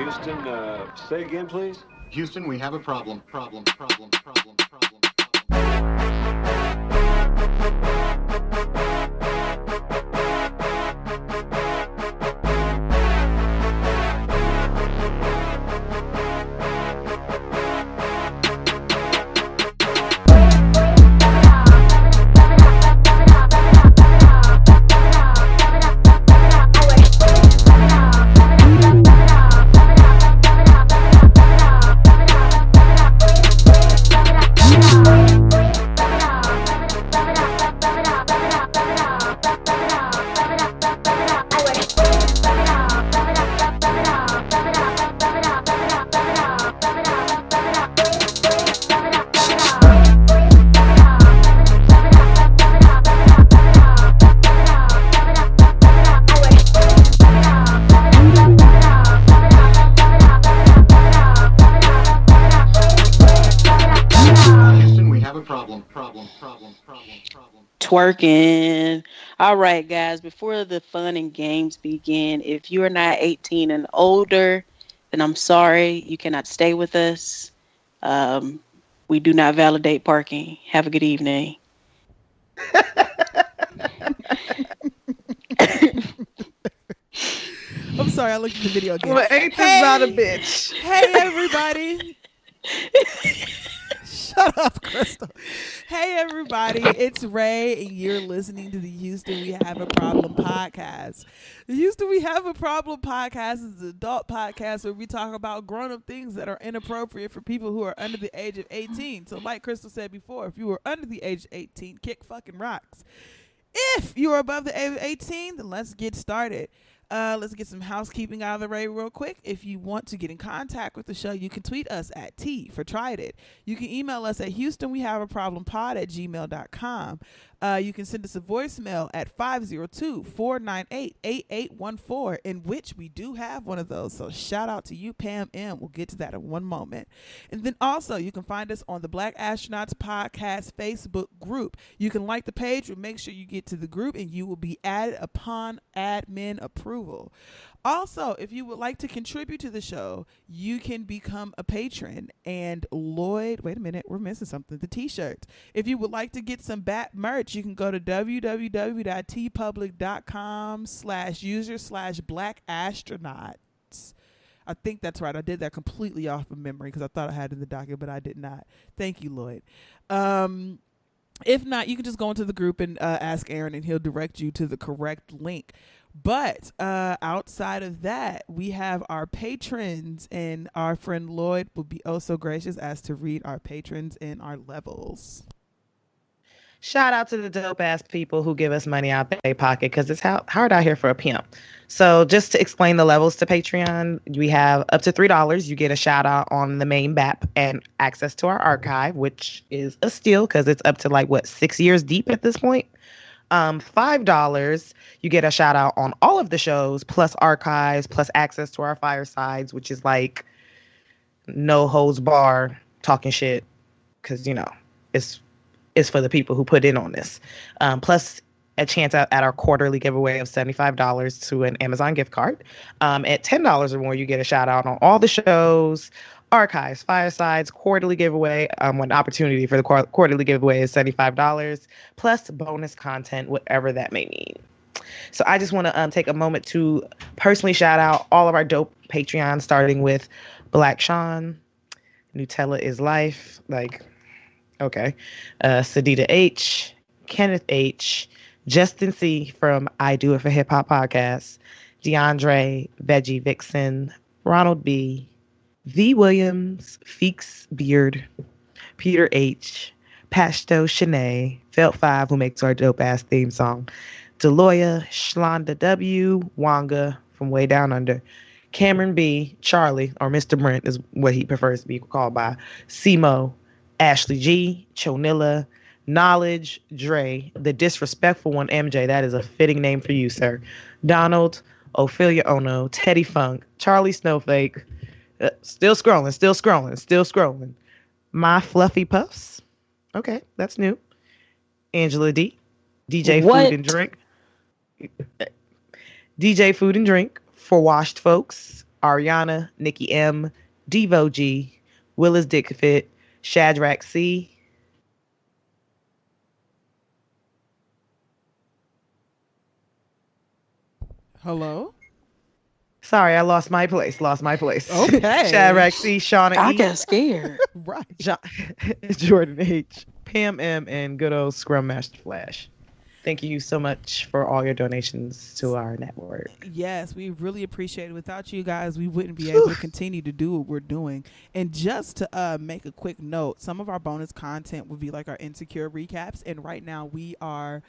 Houston, say again, please. Houston, we have a problem. Twerking. All right, guys, before the fun and games begin, if you are not 18 and older, then I'm sorry, you cannot stay with us. Um, we do not validate parking. Have a good evening. I'm sorry, I looked at the video again. Well, ain't this about a bitch? Hey, everybody. Shut up, Crystal. Hey, everybody. It's Rae, and you're listening to the Houston We Have a Problem podcast. The Houston We Have a Problem podcast is an adult podcast where we talk about grown-up things that are inappropriate for people who are under the age of 18. So like Crystal said before, if you were under the age of 18, kick fucking rocks. If you are above the age of 18, then let's get started. Let's get some housekeeping out of the way real quick. If you want to get in contact with the show, you can tweet us at T for Tried It. You can email us at HoustonWeHaveAProblemPod@gmail.com. You can send us a voicemail at 502-498-8814, in which we do have one of those. So shout out to you, Pam M. We'll get to that in one moment. And then also, you can find us on the Black Astronauts Podcast Facebook group. You can like the page, but make sure you get to the group, and you will be added upon admin approval. Also, if you would like to contribute to the show, you can become a patron. And Lloyd, wait a minute, we're missing something. The t-shirts. If you would like to get some bat merch, you can go to www.tpublic.com/user/blackastronauts. I think that's right. I did that completely off of memory because I thought I had it in the document, but I did not. Thank you, Lloyd. If not, you can just go into the group and ask Aaron, and he'll direct you to the correct link. But outside of that, we have our patrons, and our friend Lloyd will be oh so gracious as to read our patrons and our levels. Shout out to the dope ass people who give us money out their pocket, because it's hard out here for a pimp. So just to explain the levels to Patreon, we have up to $3. You get a shout out on the main BAP and access to our archive, which is a steal because it's up to 6 years deep at this point. $5, you get a shout out on all of the shows, plus archives, plus access to our firesides, which is like no holds bar talking shit, because it's for the people who put in on this. Plus a chance at our quarterly giveaway of $75 to an Amazon gift card. At $10 or more, you get a shout out on all the shows, archives, firesides, quarterly giveaway. One opportunity for the quarterly giveaway is $75, plus bonus content, whatever that may mean. So I just want to take a moment to personally shout out all of our dope Patreons, starting with Black Sean, Nutella is Life, okay, Sadita H, Kenneth H, Justin C from I Do It for Hip Hop Podcast, DeAndre, Veggie Vixen, Ronald B, V. Williams, Feeks Beard, Peter H, Pashto Shanae, Felt 5, who makes our dope ass theme song, Deloya, Shlonda W, Wanga from Way Down Under, Cameron B, Charlie, or Mr. Brent is what he prefers to be called by, Simo, Ashley G, Chonilla, Knowledge, Dre, the disrespectful one, MJ, that is a fitting name for you, sir, Donald, Ophelia Ono, Teddy Funk, Charlie Snowflake, still scrolling. My Fluffy Puffs. Okay, that's new. Angela D. DJ What? Food and Drink. DJ Food and Drink for Washed Folks. Ariana, Nikki M, Devo G, Willis Dickfit, Shadrach C. Hello? Sorry, I lost my place. Okay. Shadrach C, Shauna I E, got scared. Right. Jordan H, Pam M, and good old Scrum Master Flash. Thank you so much for all your donations to our network. Yes, we really appreciate it. Without you guys, we wouldn't be able to continue to do what we're doing. And just to make a quick note, some of our bonus content would be like our Insecure recaps. And right now we are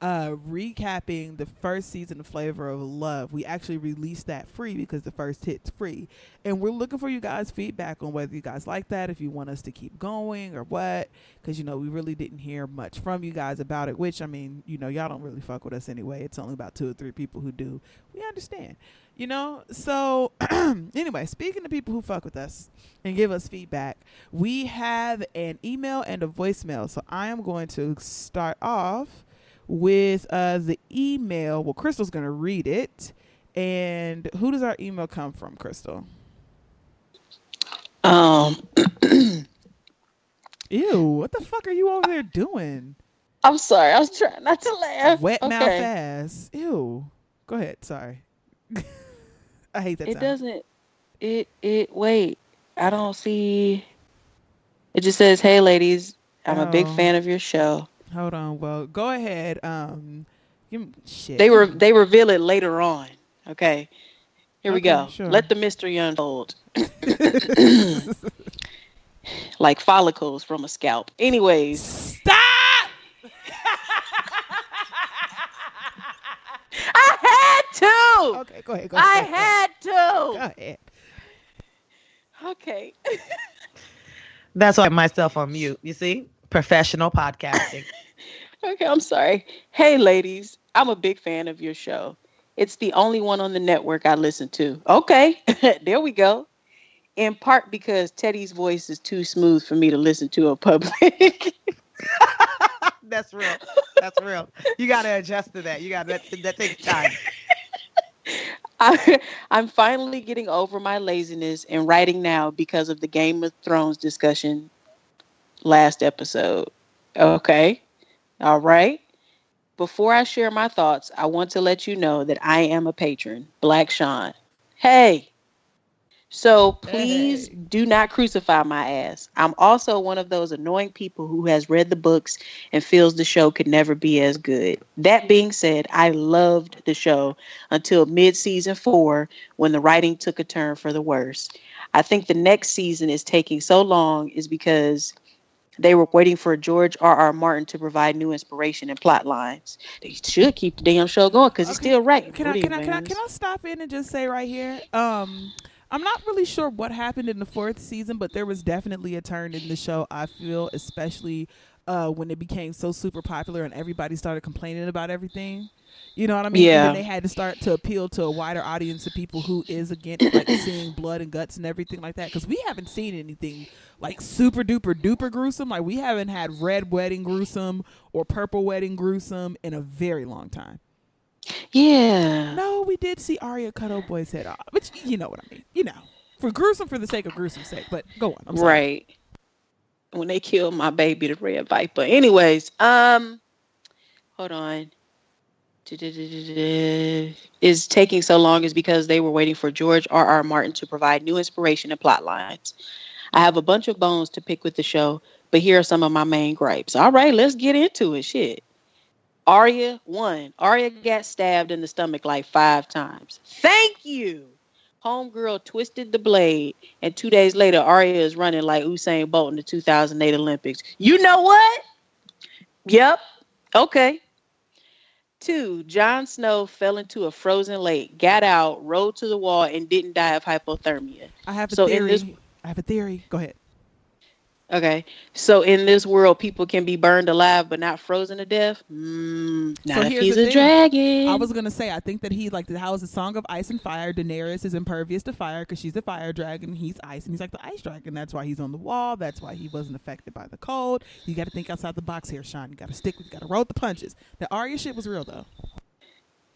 recapping the first season of Flavor of Love. We actually released that free because the first hit's free. And we're looking for you guys' feedback on whether you guys like that, if you want us to keep going or what. Because, we really didn't hear much from you guys about it, which, y'all don't really fuck with us anyway. It's only about 2 or 3 people who do. We understand, So, anyway, speaking to people who fuck with us and give us feedback, we have an email and a voicemail. So I am going to start off with the email. Well, Crystal's going to read it. And who does our email come from, Crystal? Ew, what the fuck are you over there doing? I'm sorry. I was trying not to laugh. Wet mouth ass. Ew. Go ahead. Sorry. I hate that It sound. doesn't. Wait. I don't see. It just says, "Hey, ladies, I'm a big fan of your show." Hold on. Well, go ahead. Shit. They reveal it later on. Okay. Here we go. Sure. Let the mystery unfold. Like follicles from a scalp. Anyways. Stop! I had to. Okay, go ahead. I had to. Go ahead. Okay. That's why I have myself on mute. You see? Professional podcasting. Okay, I'm sorry. Hey, ladies, I'm a big fan of your show. It's the only one on the network I listen to. Okay, there we go. In part because Teddy's voice is too smooth for me to listen to in public. That's real. You got to adjust to that. That takes time. I'm finally getting over my laziness and writing now because of the Game of Thrones discussion last episode. Okay. All right. Before I share my thoughts, I want to let you know that I am a patron, Black Sean. Hey. So please do not crucify my ass. I'm also one of those annoying people who has read the books and feels the show could never be as good. That being said, I loved the show until mid-season 4 when the writing took a turn for the worse. I think the next season is taking so long is because they were waiting for George R.R. Martin to provide new inspiration and plot lines. They should keep the damn show going because he's still writing. Can I stop in and just say right here? I'm not really sure what happened in the 4th season, but there was definitely a turn in the show, I feel, especially when it became so super popular and everybody started complaining about everything. You know what I mean? Yeah. And then they had to start to appeal to a wider audience of people who is against like seeing blood and guts and everything like that. Because we haven't seen anything like super duper duper gruesome. Like we haven't had red wedding gruesome or purple wedding gruesome in a very long time. Yeah. No, we did see Arya cut old boy's head off, which you know what I mean. For gruesome for the sake of gruesome sake. But go on. I'm sorry. Right. When they killed my baby, the Red Viper. Anyways, hold on. Is taking so long is because they were waiting for George R.R. Martin to provide new inspiration and plot lines. I have a bunch of bones to pick with the show, but here are some of my main gripes. All right, let's get into it. Shit. Arya got stabbed in the stomach like 5 times. Thank you. Homegirl twisted the blade, and 2 days later, Arya is running like Usain Bolt in the 2008 Olympics. You know what? Yep. Okay. 2, Jon Snow fell into a frozen lake, got out, rode to the wall, and didn't die of hypothermia. I have a theory. Go ahead. Okay. So in this world, people can be burned alive, but not frozen to death? Not if he's a dragon. I was going to say, I think that he's like, how is the Song of Ice and Fire? Daenerys is impervious to fire because she's the fire dragon. He's ice, and he's like the ice dragon. That's why he's on the wall. That's why he wasn't affected by the cold. You got to think outside the box here, Sean. You got to roll with the punches. The Arya shit was real, though.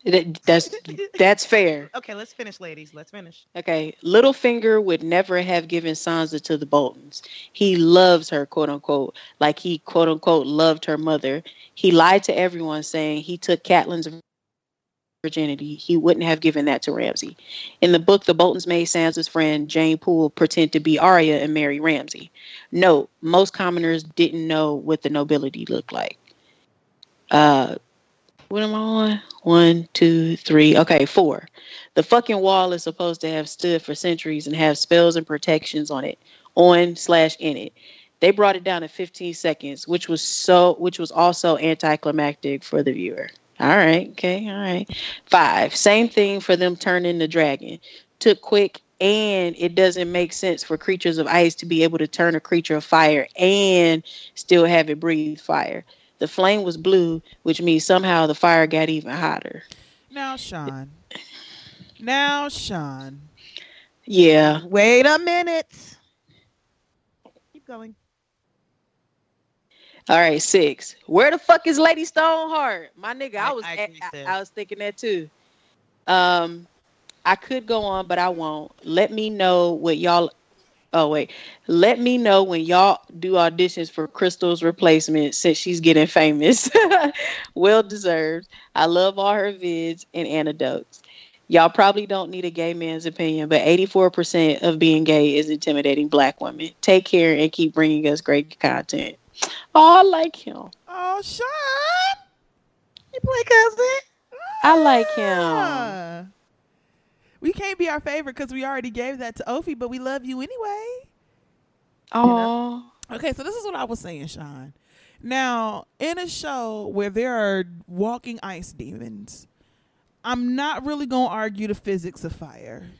That's fair. Okay, let's finish, ladies. Let's finish. Okay, Littlefinger would never have given Sansa to the Boltons. He loves her, quote unquote, like he, quote unquote, loved her mother. He lied to everyone saying he took Catelyn's virginity. He wouldn't have given that to Ramsay. In the book, the Boltons made Sansa's friend Jane Poole pretend to be Arya and marry Ramsay. Note, most commoners didn't know what the nobility looked like. Uh, what am I on? 1, 2, 3. Okay, 4. The fucking wall is supposed to have stood for centuries and have spells and protections on it, on/in it. They brought it down in 15 seconds, which was also anticlimactic for the viewer. All right, okay, all right. 5. Same thing for them turning the dragon. Took quick, and it doesn't make sense for creatures of ice to be able to turn a creature of fire and still have it breathe fire. The flame was blue, which means somehow the fire got even hotter. Now, Sean. Yeah. Wait a minute. Keep going. All right, 6. Where the fuck is Lady Stoneheart? My nigga, I was thinking that too. I could go on, but I won't. Let me know what y'all. Oh wait, let me know when y'all do auditions for Crystal's replacement since she's getting famous. Well deserved. I love all her vids and anecdotes. Y'all probably don't need a gay man's opinion, but 84% of being gay is intimidating Black women. Take care and keep bringing us great content. Oh, I like him. Oh, Sean. You play cousin? I like him. We can't be our favorite because we already gave that to Ophi, but we love you anyway. Oh. Okay, so this is what I was saying, Sean. Now, in a show where there are walking ice demons, I'm not really going to argue the physics of fire.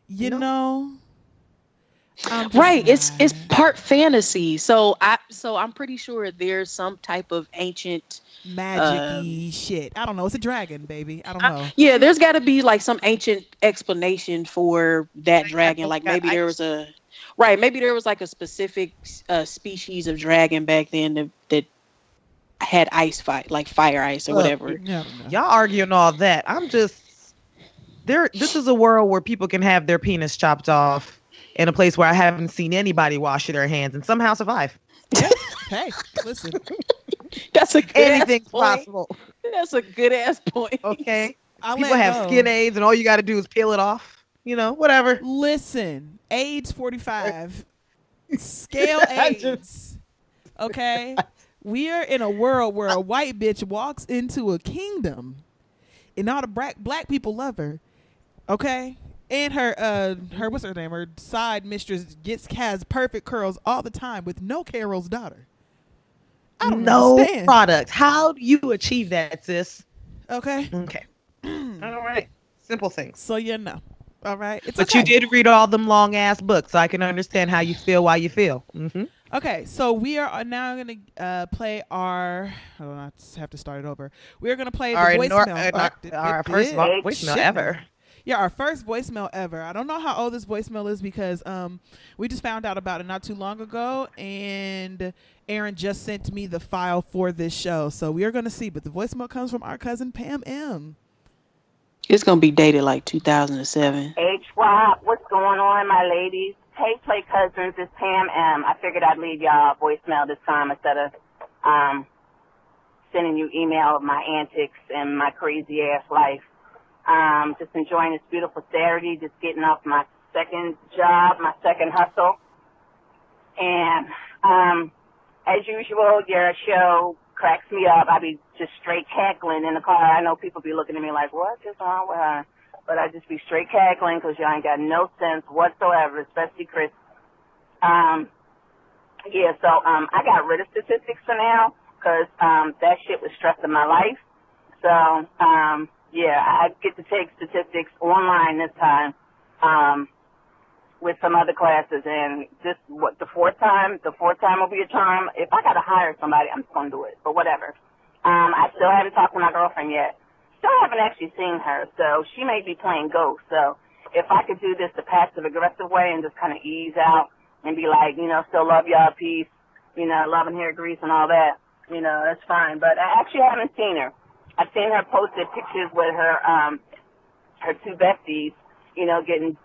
You know? Right, it's part fantasy. So I'm pretty sure there's some type of ancient magic-y shit. I don't know. It's a dragon, baby. I don't know. Yeah, there's got to be like some ancient explanation for that dragon. Like maybe there was maybe there was like a specific species of dragon back then that had ice fight, like fire ice or whatever. Y'all arguing all that. I'm just there. This is a world where people can have their penis chopped off in a place where I haven't seen anybody wash their hands and somehow survive. Yeah. Hey, listen. That's a good anything's possible. That's a good ass point. Okay. People have skin AIDS and all you got to do is peel it off. You know, whatever. Listen, AIDS 45, scale AIDS. Okay. We are in a world where a white bitch walks into a kingdom and all the black people love her. Okay. And her what's her name? Her side mistress has perfect curls all the time with no Carol's daughter. I don't understand. Product. How do you achieve that, sis? Okay. All right. Simple things. So all right. But you did read all them long ass books, so I can understand how you feel while you feel. Mm-hmm. Okay, so we are now going to play our. Oh, I have to start it over. We are going to play the voicemail. Our first voicemail ever. Yeah, our first voicemail ever. I don't know how old this voicemail is because we just found out about it not too long ago, and Aaron just sent me the file for this show. So we are going to see, but the voicemail comes from our cousin Pam M. It's going to be dated like 2007. HY, what's going on, my ladies? Hey, Play Cousins, it's Pam M. I figured I'd leave y'all a voicemail this time instead of sending you email of my antics and my crazy ass life. Just enjoying this beautiful Saturday, just getting off my second job, my second hustle. And as usual, your show cracks me up. I be just straight cackling in the car. I know people be looking at me like, what is wrong with her? But I just be straight cackling because y'all ain't got no sense whatsoever, especially Chris. I got rid of statistics for now because that shit was stressing my life. So, I get to take statistics online this time with some other classes. And the fourth time will be a charm. If I got to hire somebody, I'm just going to do it. But whatever. I still haven't talked to my girlfriend yet. Still haven't actually seen her, so she may be playing ghost. So if I could do this the passive-aggressive way and just kind of ease out and be like, still love y'all, peace, love and hair grease and all that, that's fine. But I actually haven't seen her. I've seen her posted pictures with her two besties, you know, getting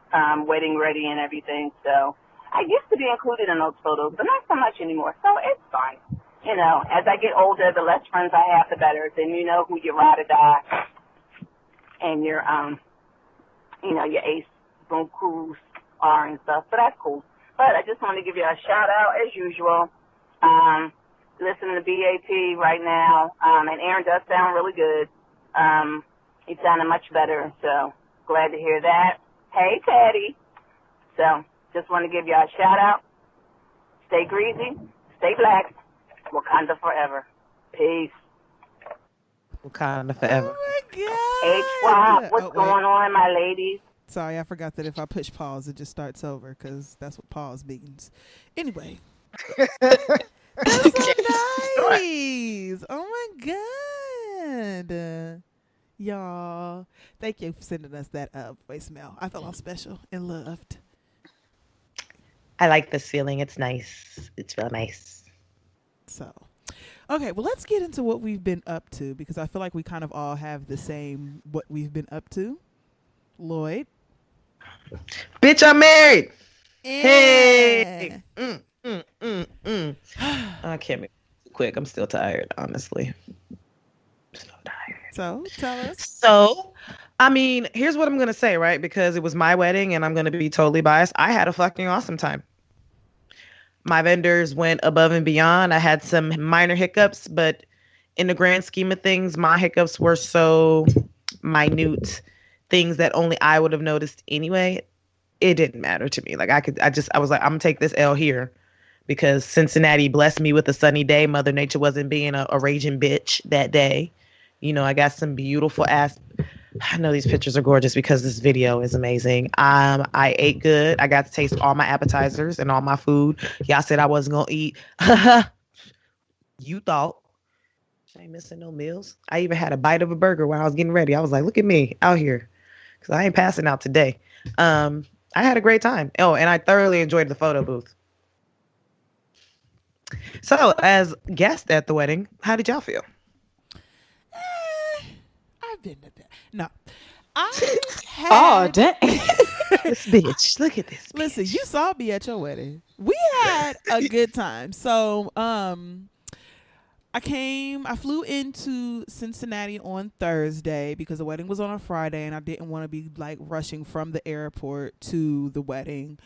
wedding ready and everything. So I used to be included in those photos, but not so much anymore. So it's fine. You know, as I get older, the less friends I have, the better. Then you know who your ride or die and your you know, your ace boom crews are and stuff. So that's cool. But I just want to give you a shout out as usual. Listening to BAP right now, and Aaron does sound really good. He sounded much better, so glad to hear that. Hey, Teddy. So just want to give you a shout out. Stay greasy, stay black. Wakanda forever. Peace. Wakanda forever. Oh my H-Wop, what's going on, my ladies? Sorry, I forgot that if I push pause, it just starts over because that's what pause means. Anyway. That's so nice. Oh my God. Y'all. Thank you for sending us that voicemail. I felt all special and loved. I like this feeling. It's nice. It's real nice. So, okay, well, let's get into what we've been up to because I feel like we kind of all have the same what we've been up to. Lloyd. Bitch, I'm married. Yeah. Hey. I can't make it quick. I'm still tired, honestly. So tired. So, tell us. So, I mean, here's what I'm going to say, right? Because it was my wedding and I'm going to be totally biased. I had a fucking awesome time. My vendors went above and beyond. I had some minor hiccups, but in the grand scheme of things, my hiccups were so minute, things that only I would have noticed anyway. It didn't matter to me. Like I was like, I'm gonna take this L here because Cincinnati blessed me with a sunny day. Mother Nature wasn't being a raging bitch that day. You know, I got some beautiful ass. I know these pictures are gorgeous because this video is amazing. I ate good. I got to taste all my appetizers and all my food. Y'all said I wasn't gonna eat. You thought. I ain't missing no meals. I even had a bite of a burger while I was getting ready. I was like, look at me out here. Because I ain't passing out today. I had a great time. Oh, and I thoroughly enjoyed the photo booth. So, as guests at the wedding, how did y'all feel? I've been to that. No. I had... Oh, dang. This bitch. Look at this bitch. Listen, you saw me at your wedding. We had a good time. So, I flew into Cincinnati on Thursday because the wedding was on a Friday and I didn't want to be like rushing from the airport to the wedding.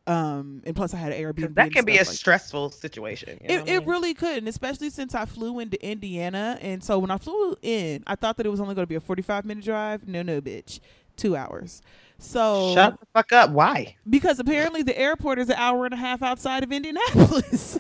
And plus I had an Airbnb. That can be a stressful situation. You know it really could, and especially since I flew into Indiana. And so when I flew in, I thought that it was only going to be a 45-minute drive. No, bitch. 2 hours. So shut the fuck up. Why? Because apparently the airport is an hour and a half outside of Indianapolis.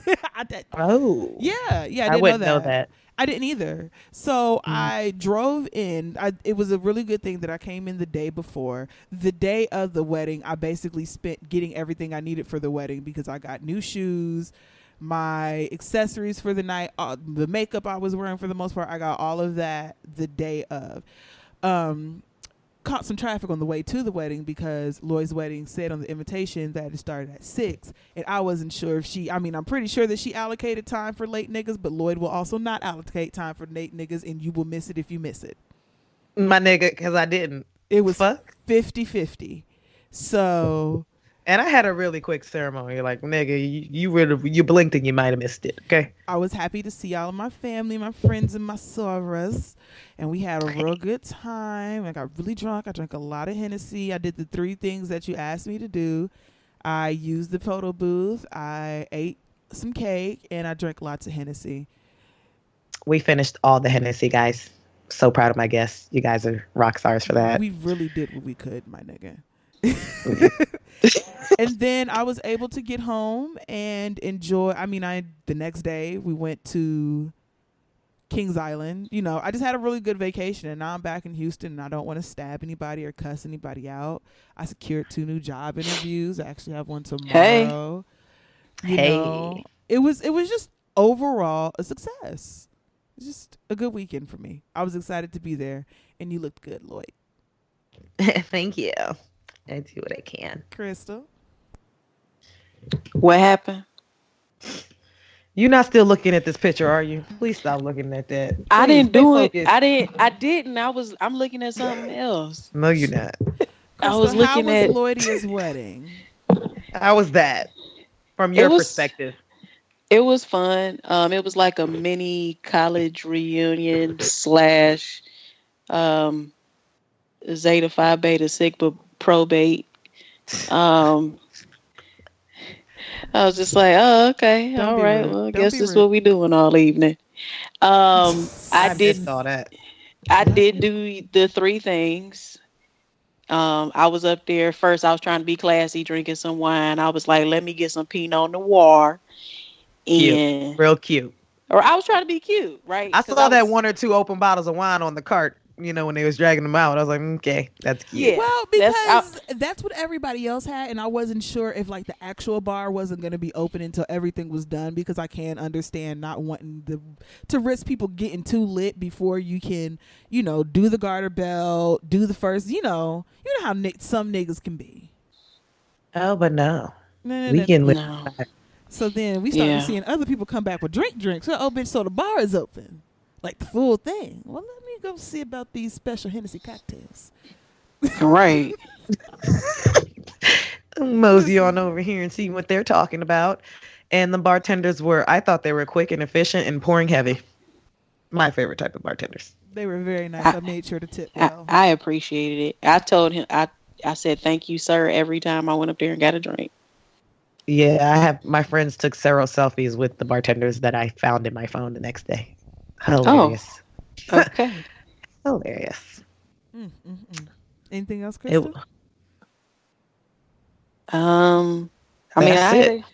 Oh. Yeah. I didn't wouldn't know that. I didn't either. So I drove in. It was a really good thing that I came in the day before. The day of the wedding, I basically spent getting everything I needed for the wedding because I got new shoes, my accessories for the night, the makeup I was wearing for the most part. I got all of that the day of. Caught some traffic on the way to the wedding because Lloyd's wedding said on the invitation that it started at 6, and I wasn't sure if I'm pretty sure that she allocated time for late niggas, but Lloyd will also not allocate time for late niggas, and you will miss it if you miss it. My nigga, because I didn't. It was 50-50. So... And I had a really quick ceremony. Like, nigga, you blinked and you might have missed it. Okay. I was happy to see all of my family, my friends, and my sorors. And we had a real good time. I got really drunk. I drank a lot of Hennessy. I did the 3 things that you asked me to do. I used the photo booth. I ate some cake. And I drank lots of Hennessy. We finished all the Hennessy, guys. So proud of my guests. You guys are rock stars for that. We really did what we could, my nigga. And then I was able to get home and enjoy. The next day we went to Kings Island. You know, I just had a really good vacation, and now I'm back in Houston, and I don't want to stab anybody or cuss anybody out. I secured 2 new job interviews. I actually have one tomorrow. You know, it was just overall a success. It's just a good weekend for me. I was excited to be there, and you looked good, Lloyd. Thank you. I do what I can. Crystal. What happened? You're not still looking at this picture, are you? Please stop looking at that. I Please, didn't stay do it. focused. I didn't. I'm looking at something else. No, you're not. I Crystal, was how looking was at Lloydia's wedding? How was that from it your was perspective? it was fun. It was like a mini college reunion slash um Zeta Phi Beta Sigma probate. Um I was just like, oh, okay, Don't all be right. rude. Well, I Don't guess be this is rude. what we doing all evening. I I missed did all that. I did do the three things. I was up there first. I was trying to be classy, drinking some wine. I was like, let me get some Pinot Noir, Cute, and real cute. or I was trying to be cute, right? I Because I saw that was, one or two open bottles of wine on the cart. When they was dragging them out, I was like, okay, that's cute. yeah, Well, that's because that's what everybody else had, and I wasn't sure if like the actual bar wasn't going to be open until everything was done. Because I can understand not wanting to risk people getting too lit before you can, do the garter belt, do the first, how some niggas can be. Oh, but no, No, no, we no, can no. live. no, So then we started yeah. seeing other people come back with drinks. So, oh, bitch, so the bar is open, like the full thing. Well, let me go see about these special Hennessy cocktails. Right. Mosey on over here and see what they're talking about. And the bartenders I thought they were quick and efficient and pouring heavy. My favorite type of bartenders. They were very nice. I made sure to tip well. I appreciated it. I told him I said thank you, sir, every time I went up there and got a drink. Yeah, my friends took several selfies with the bartenders that I found in my phone the next day. Hilarious. Okay. Hilarious. Anything else, It, Krista? I mean, That's it.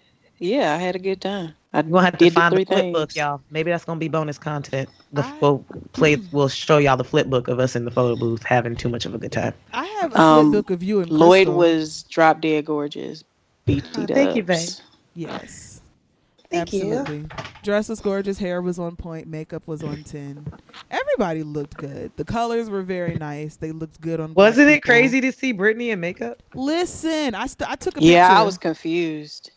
I had a good time. I You're gonna have to did the find the three flip book, things. y'all. Maybe that's gonna be bonus content. I- We'll show y'all the flip book of us in the photo booth having too much of a good time. I have a flip book of you and Lloyd Crystal. was drop dead gorgeous. BT dubs. Thank you, babe. Yes. Thank you. Absolutely. Dress was gorgeous. Hair was on point. Makeup was on 10. Everybody looked good. The colors were very nice. They looked good on. Wasn't black it people. crazy to see Brittany in makeup? Listen, I took a picture. Yeah, I was confused.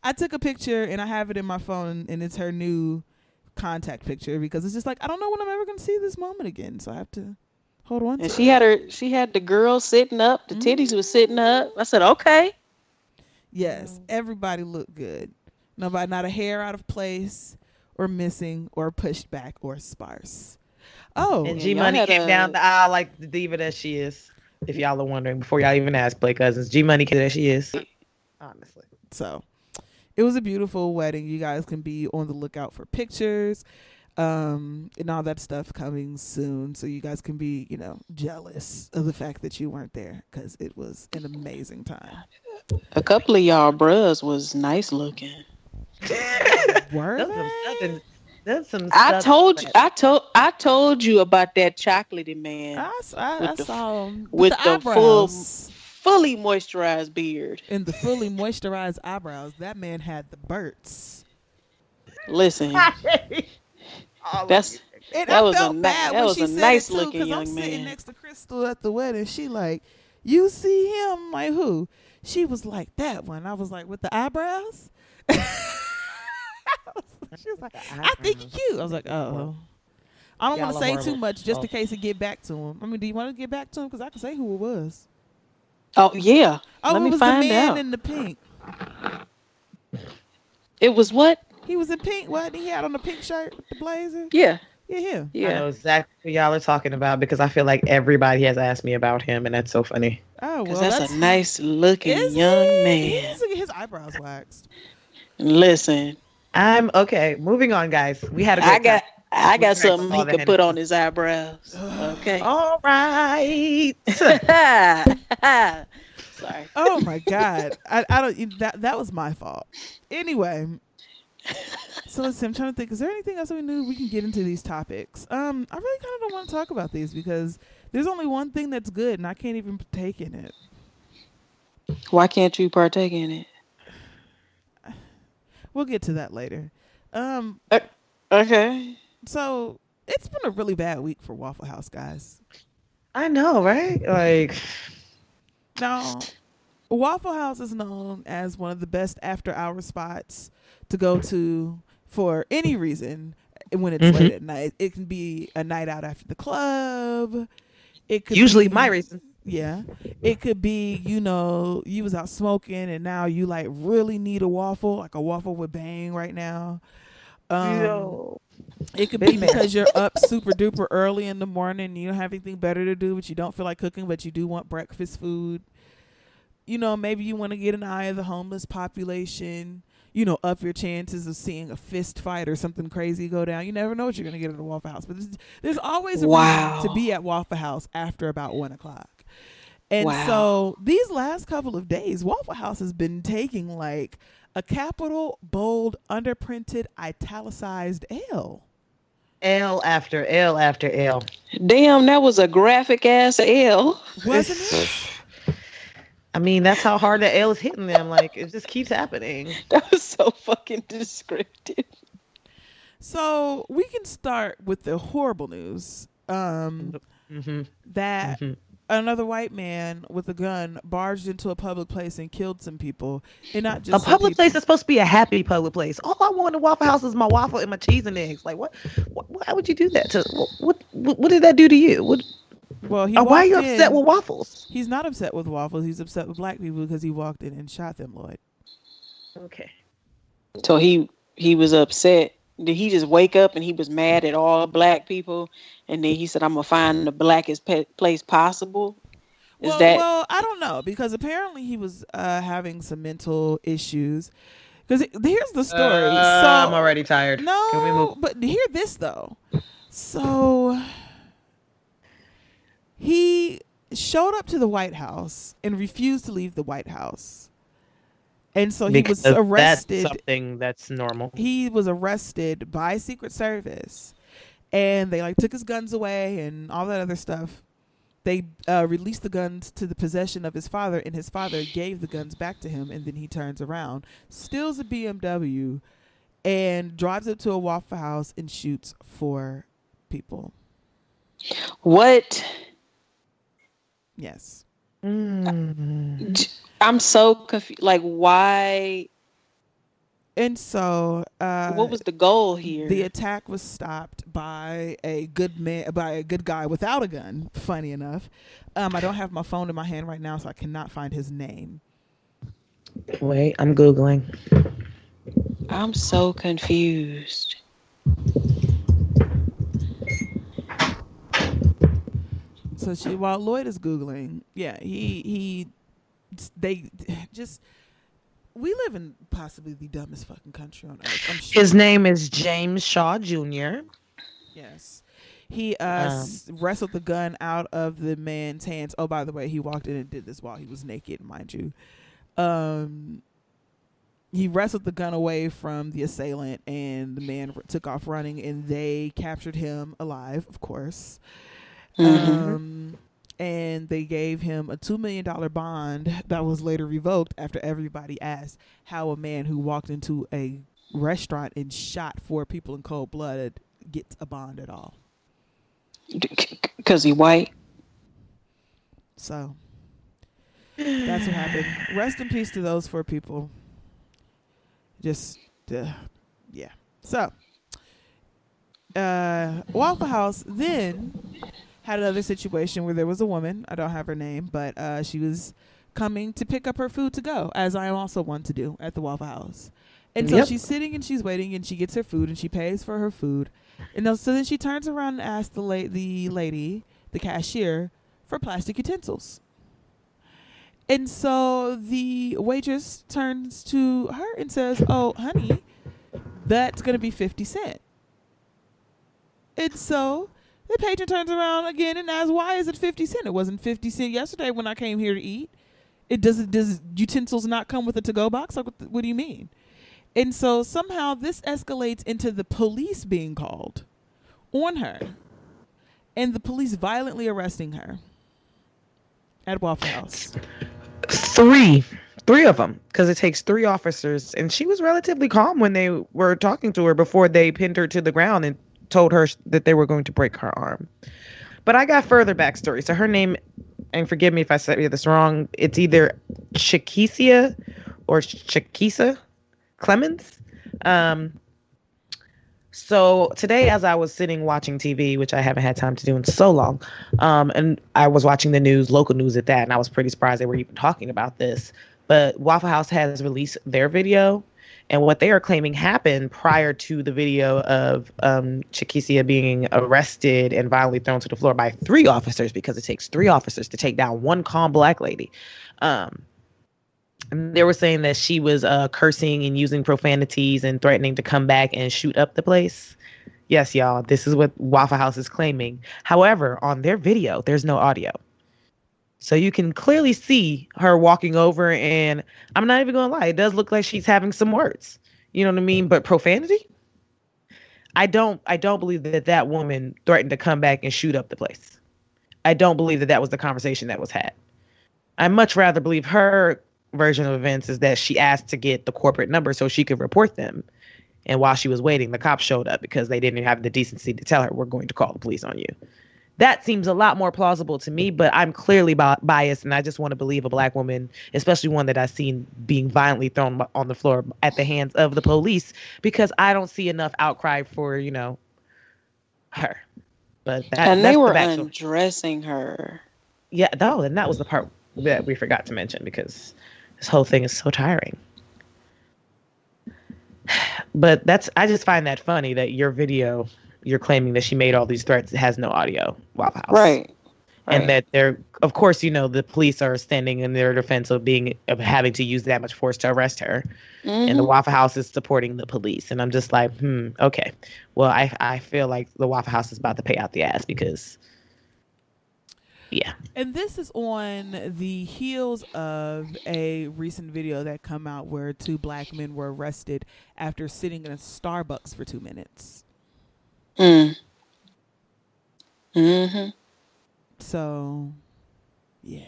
I took a picture and I have it in my phone, and it's her new contact picture because it's just like I don't know when I'm ever going to see this moment again, so I have to hold on. And to she had the girl sitting up. The titties was sitting up. I said, okay. Yes, everybody looked good. Nobody, not a hair out of place or missing or pushed back or sparse. Oh, And Yeah, G y'all Money had came a- down the aisle like the diva that she is. If y'all are wondering, before y'all even ask, Play Cousins, G Money that she is. Honestly. so it was a beautiful wedding. You guys can be on the lookout for pictures and all that stuff coming soon. So you guys can be, jealous of the fact that you weren't there because it was an amazing time. A couple of y'all bros was nice looking. Were That's they? some I stuff. told you about that chocolatey man I saw him with the the full, eyebrows fully moisturized beard. and the fully moisturized eyebrows. That man had the burts. Listen, All of that's you. And That I was a felt ni- bad that when was she a said nice it too, looking because I'm young sitting man. next to Crystal at the wedding. She like, you see him? I'm like, who? She was like, that one. I was like, with the eyebrows? She was like, I think he's cute. I was like, oh. I don't want to Y'all are say too horrible. much just Oh. in case it get back to him. I mean, do you want to get back to him? Because I can say who it was. Oh yeah, Oh, let it me was find the man out. in the pink. It was what? He was in pink. What? He had on the pink shirt with the blazer. Yeah, Yeah, him. I yeah. know exactly who y'all are talking about because I feel like everybody has asked me about him, and that's so funny. Oh, Because well, that's a nice looking Is young he? He man. needs to get his eyebrows waxed. Listen, I'm okay. Moving on, guys. We had a good time. I got Drank something all he the could put Hennessy. on his eyebrows. Okay. All right. Sorry. Oh my God. I don't that was my fault. Anyway. So let's see, I'm trying to think, is there anything else we knew we can get into these topics? I really kind of don't want to talk about these because there's only one thing that's good and I can't even partake in it. Why can't you partake in it? We'll get to that later. Okay. So it's been a really bad week for Waffle House, guys. I know, right? Like, Now, Waffle House is known as one of the best after-hour spots to go to for any reason when it's late at night. It can be a night out after the club. It could Usually be, my reason. Yeah. It could be, you was out smoking and now you like really need a waffle, like a waffle with bang right now. It could be because you're up super duper early in the morning and you don't have anything better to do, but you don't feel like cooking, but you do want breakfast food. Maybe you want to get an eye of the homeless population, up your chances of seeing a fist fight or something crazy go down. You never know what you're going to get at a Waffle House. But there's always a reason to be at Waffle House after about 1 o'clock. And so these last couple of days, Waffle House has been taking like a capital, bold, underprinted, italicized L. L after L after L. Damn, that was a graphic ass L. Wasn't it? I mean, that's how hard the L is hitting them. Like, it just keeps happening. That was so fucking descriptive. So we can start with the horrible news. That another white man with a gun barged into a public place and killed some people. And not just a public place is supposed to be a happy public place. All I want in Waffle House is my waffle and my cheese and eggs. Like, what? Why would you do that to? What did that do to you? Well, why are you upset with waffles? He's not upset with waffles. He's upset with black people because he walked in and shot them, Lloyd. Okay. So he was upset. Did he just wake up and he was mad at all black people? And then he said, I'm going to find the blackest place possible? Well, I don't know, because apparently he was having some mental issues. Because here's the story. I'm already tired. No, can we move? But hear this, though. So he showed up to the White House and refused to leave the White House. And so he was arrested. That's something that's normal. He was arrested by Secret Service. And they took his guns away and all that other stuff. They released the guns to the possession of his father, and his father gave the guns back to him. And then he turns around, steals a BMW, and drives up to a Waffle House and shoots 4 people. What? Yes. I'm so confused. Like, why? And so, what was the goal here? The attack was stopped by a good guy without a gun. Funny enough, I don't have my phone in my hand right now, so I cannot find his name. Wait, I'm Googling. I'm so confused. So while Lloyd is Googling, we live in possibly the dumbest fucking country on earth. I'm sure. His name is James Shaw Jr. Yes. He wrestled the gun out of the man's hands. Oh, by the way, he walked in and did this while he was naked, mind you. He wrestled the gun away from the assailant, and the man took off running, and they captured him alive, of course. And they gave him a $2 million bond that was later revoked after everybody asked how a man who walked into a restaurant and shot 4 people in cold blood gets a bond at all. Because he white. So that's what happened. Rest in peace to those 4 people. Just, yeah. So, Waffle House then had another situation where there was a woman, I don't have her name, but she was coming to pick up her food to go, as I am also one to do at the Waffle House. And so she's sitting and she's waiting, and she gets her food and she pays for her food. And so then she turns around and asks the lady, the cashier, for plastic utensils. And so the waitress turns to her and says, "Oh, honey, that's going to be 50 cents. And so the patron turns around again and asks, "Why is it 50 cents? It wasn't 50 cents yesterday when I came here to eat. Does utensils not come with a to-go box? Like, what do you mean?" And so somehow this escalates into the police being called on her, and the police violently arresting her at Waffle House. 3 of them, because it takes 3 officers, and she was relatively calm when they were talking to her before they pinned her to the ground and told her that they were going to break her arm. But I got further backstory. So her name and forgive me if I say this wrong, it's either Chiquisia or Chiquisa Clemens. So today, as I was sitting watching TV, which I haven't had time to do in so long, and I was watching the news, local news at that, and I was pretty surprised they were even talking about this. But Waffle House has released their video, and what they are claiming happened prior to the video of Chiquisia being arrested and violently thrown to the floor by 3 officers, because it takes 3 officers to take down one calm black lady. And they were saying that she was cursing and using profanities and threatening to come back and shoot up the place. Yes, y'all, this is what Waffle House is claiming. However, on their video, there's no audio. So you can clearly see her walking over, and I'm not even going to lie, it does look like she's having some words. You know what I mean? But profanity? I don't believe that woman threatened to come back and shoot up the place. I don't believe that was the conversation that was had. I much rather believe her version of events is that she asked to get the corporate number so she could report them. And while she was waiting, the cops showed up because they didn't have the decency to tell her, we're going to call the police on you. That seems a lot more plausible to me, but I'm clearly biased, and I just want to believe a black woman, especially one that I've seen being violently thrown on the floor at the hands of the police, because I don't see enough outcry for, her. But they were undressing her. Yeah, no, and that was the part that we forgot to mention, because this whole thing is so tiring. But I just find that funny that your video, you're claiming that she made all these threats, has no audio. Waffle House. Right. And that of course, the police are standing in their defense of having to use that much force to arrest her. Mm-hmm. And the Waffle House is supporting the police. And I'm just like, okay. Well, I feel like the Waffle House is about to pay out the ass, because yeah. And this is on the heels of a recent video that come out where 2 black men were arrested after sitting in a Starbucks for 2 minutes. Mm-hmm. So, yeah.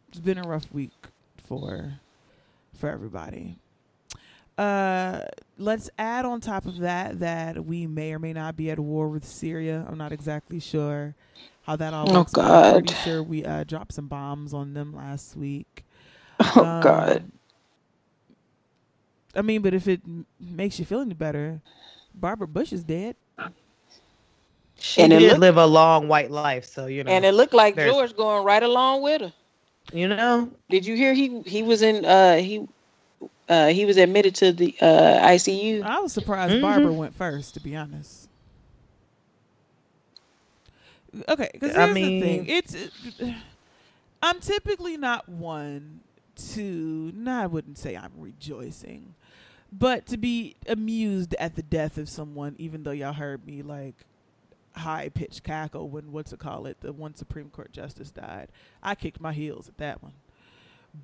It's been a rough week for everybody. Let's add on top of that we may or may not be at war with Syria. I'm not exactly sure how that all works. God. I'm pretty sure we dropped some bombs on them last week. Oh, God. I mean, but if it makes you feel any better, Barbara Bush is dead. She did live a long white life, so And it looked like George going right along with her. Did you hear he was in he was admitted to the ICU? I was surprised Barbara went first, to be honest. Okay, because here's the thing. I'm typically not one to, I wouldn't say I'm rejoicing, but to be amused at the death of someone, even though y'all heard me like high-pitched cackle when, the one Supreme Court justice died. I kicked my heels at that one.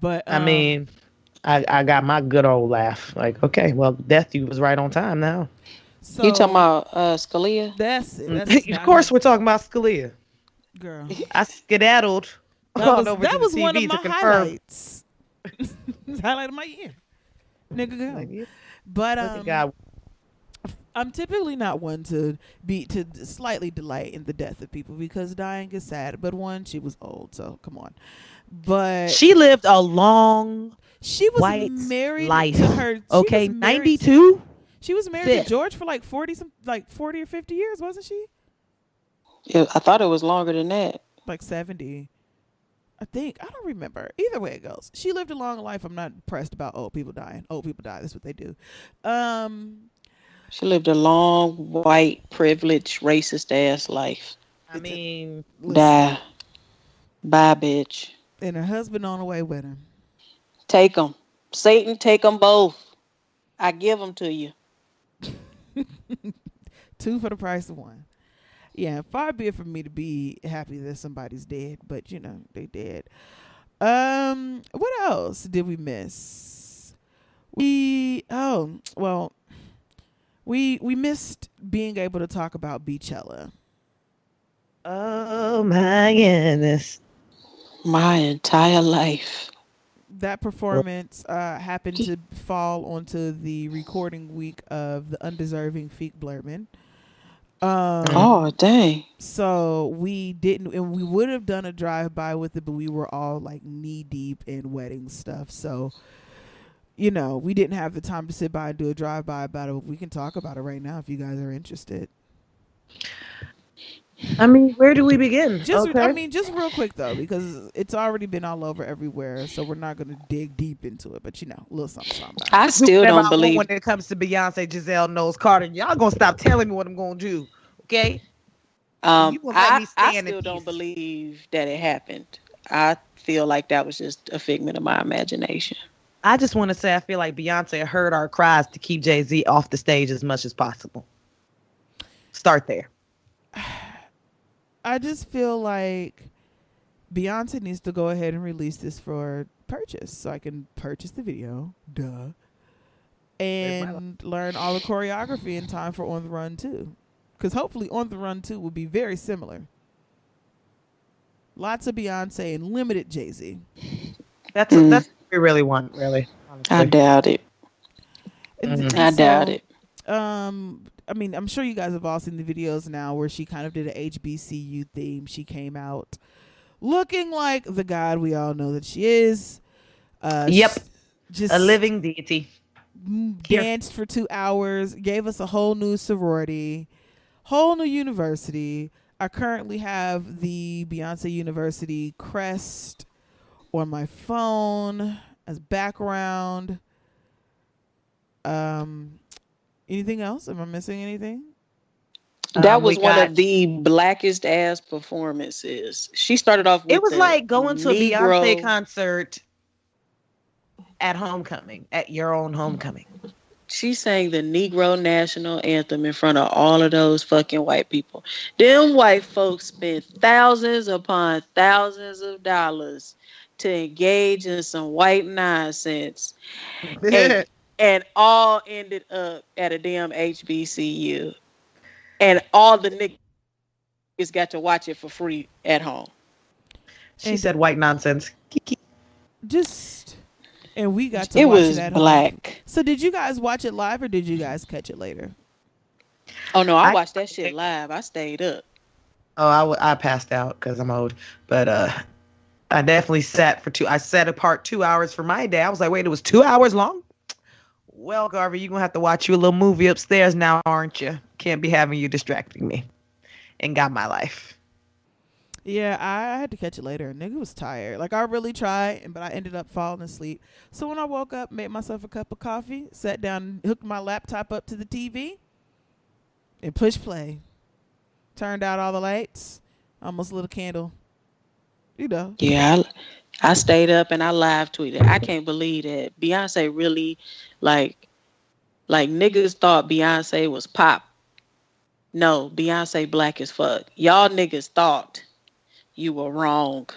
But I got my good old laugh. Like, okay, well, death was right on time now. So, you talking about Scalia? That's it. Of course, we're talking about Scalia. Girl, I skedaddled. That was one of my highlights. Highlight of my year, nigga. Go. Like, yeah. But I'm typically not one to slightly delight in the death of people, because dying is sad. But one, she was old, so come on. But she lived a long. She was married life. To her. Okay, 92. She was married to George for like 40 or 50 years, wasn't she? Yeah, I thought it was longer than that. Like 70. I think. I don't remember. Either way it goes. She lived a long life. I'm not impressed about old people dying. Old people die. That's what they do. She lived a long, white, privileged, racist ass life. Die. Bye, bitch. And her husband on the way with him. Take them. Satan, take them both. I give them to you. 2 for the price of 1. Yeah, far be it from me to be happy that somebody's dead, but they dead. What else did we miss? We missed being able to talk about Beachella. Oh my goodness. My entire life. That performance happened to fall onto the recording week of The Undeserving Feek Blurman. Oh, dang. So we didn't, and we would have done a drive by with it, but we were all like knee deep in wedding stuff. So, we didn't have the time to sit by and do a drive by about it. We can talk about it right now if you guys are interested. I mean, where do we begin? Just real quick though, because it's already been all over everywhere, so we're not gonna dig deep into it. But a little something, something. I still Whatever don't I want believe. when it comes to Beyonce, Giselle, Knowles, Carter. Y'all gonna stop telling me what I'm gonna do, okay? You gonna let me I stand in still don't peace. believe that it happened. I feel like that was just a figment of my imagination. I just want to say I feel like Beyonce heard our cries to keep Jay-Z off the stage as much as possible. Start there. I just feel like Beyonce needs to go ahead and release this for purchase, so I can purchase the video. Duh. And learn all the choreography in time for On the Run 2. Because hopefully On the Run 2 will be very similar. Lots of Beyonce and limited Jay-Z. That's what we really want, really. Honestly. I doubt it. I doubt it. I'm sure you guys have all seen the videos now where she kind of did a HBCU theme. She came out looking like the god we all know that she is. Yep. Just a living deity. Danced for 2 hours, gave us a whole new sorority, whole new university. I currently have the Beyonce University crest on my phone as background. Anything else? Am I missing anything? That was one of the blackest ass performances. She started off with it was like going to a Beyonce concert at homecoming, at your own homecoming. She sang the Negro National Anthem in front of all of those fucking white people. Them white folks spent thousands upon thousands of dollars to engage in some white nonsense. And all ended up at a damn HBCU. And all the niggas got to watch it for free at home. She said white nonsense. And we got to watch it at black. home. So did you guys watch it live or did you guys catch it later? Oh, no, I watched that shit live. I stayed up. Oh, I passed out because I'm old. But I definitely sat I set apart 2 hours for my day. I was like, wait, it was 2 hours long? Well, Garvey, you're going to have to watch you a little movie upstairs now, aren't you? Can't be having you distracting me. And got my life. Yeah, I had to catch it later. Nigga was tired. Like, I really tried, but I ended up falling asleep. So when I woke up, made myself a cup of coffee, sat down, hooked my laptop up to the TV, and pushed play. Turned out all the lights. Almost lit a candle. Yeah, I stayed up and I live tweeted. I can't believe that Beyonce really, like niggas thought Beyonce was pop. No, Beyonce black as fuck. Y'all niggas thought you were wrong.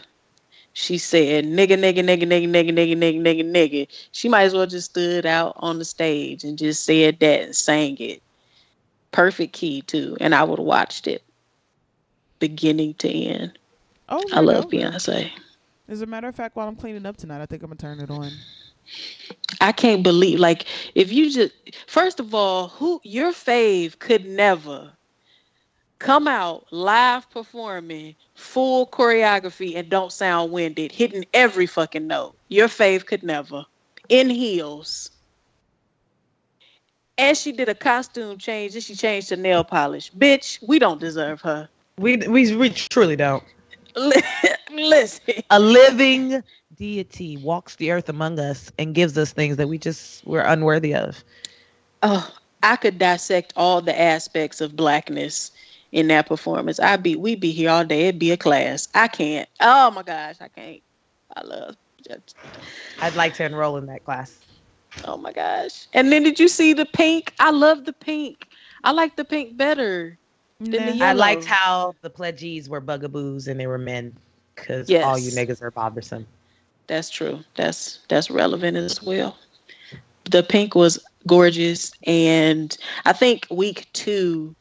She said nigga, nigga, nigga, nigga, nigga, nigga, nigga, nigga, nigga. She might as well just stood out on the stage and just said that and sang it. Perfect key too. And I would have watched it beginning to end. Oh, I love Beyonce. As a matter of fact, while I'm cleaning up tonight, I think I'm gonna turn it on. I can't believe, like, if you just, first of all, your fave could never come out live performing full choreography and don't sound winded, hitting every fucking note. Your fave could never. In heels. And she did a costume change and she changed to nail polish. Bitch, we don't deserve her. We truly don't. Listen. A living deity walks the earth among us and gives us things that we're unworthy of. Oh, I could dissect all the aspects of blackness in that performance. We'd be here all day. It'd be a class. I can't. Oh my gosh, I can't. I'd like to enroll in that class. Oh my gosh. And then did you see the pink? I love the pink. I like the pink better than the yellow. I liked how the pledgees were bugaboos and they were men, because all you niggas are bothersome. That's true. That's relevant as well. The pink was gorgeous, and I think week 2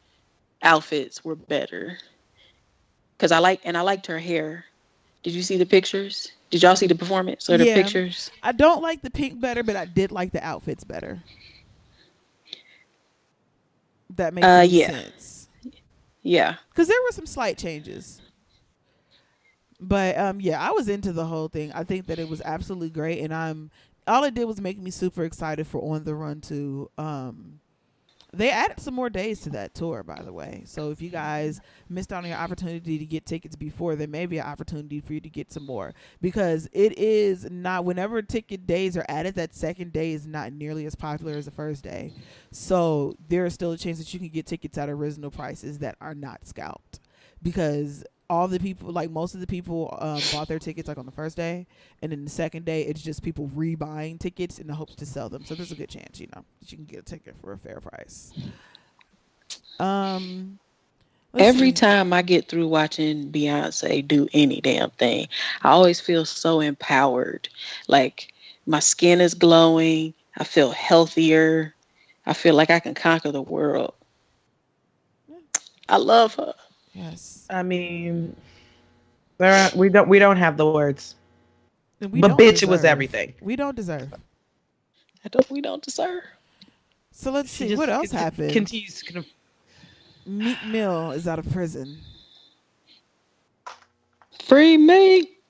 outfits were better because I liked her hair. Did you see the pictures? Did y'all see the performance or the pictures? I don't like the pink better, but I did like the outfits better. That makes sense. Yeah. Because there were some slight changes. But yeah, I was into the whole thing. I think that it was absolutely great, and all it did was make me super excited for On the Run 2. They added some more days to that tour, by the way. So if you guys missed out on your opportunity to get tickets before, there may be an opportunity for you to get some more, because it is not, whenever ticket days are added, that second day is not nearly as popular as the first day. So there is still a chance that you can get tickets at original prices that are not scalped, because all the people, like most of the people bought their tickets like on the first day, and then the second day it's just people rebuying tickets in the hopes to sell them. So there's a good chance, that you can get a ticket for a fair price. Every time I get through watching Beyonce do any damn thing, I always feel so empowered. Like my skin is glowing. I feel healthier. I feel like I can conquer the world. I love her. Yes. I mean, we don't have the words. But bitch, it was everything. We don't deserve. We don't deserve. So let's see what else happened. Continues. Meek Mill is out of prison. Free Meek.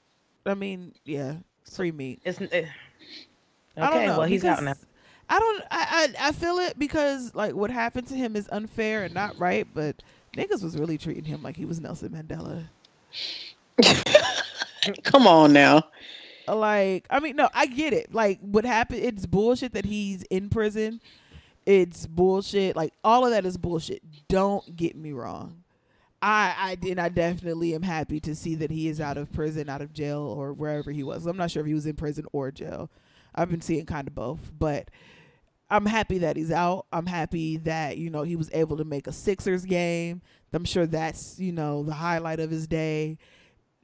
I mean, yeah, free Meek. Okay, I don't know, well, he's out now. I feel it, because like what happened to him is unfair and not right, but niggas was really treating him like he was Nelson Mandela. Come on now. Like, I mean, no, I get it. Like, what happened, it's bullshit that he's in prison. It's bullshit. Like, all of that is bullshit. Don't get me wrong. I definitely am happy to see that he is out of prison, out of jail, or wherever he was. I'm not sure if he was in prison or jail. I've been seeing kind of both, but I'm happy that he's out. I'm happy that, he was able to make a Sixers game. I'm sure that's, the highlight of his day.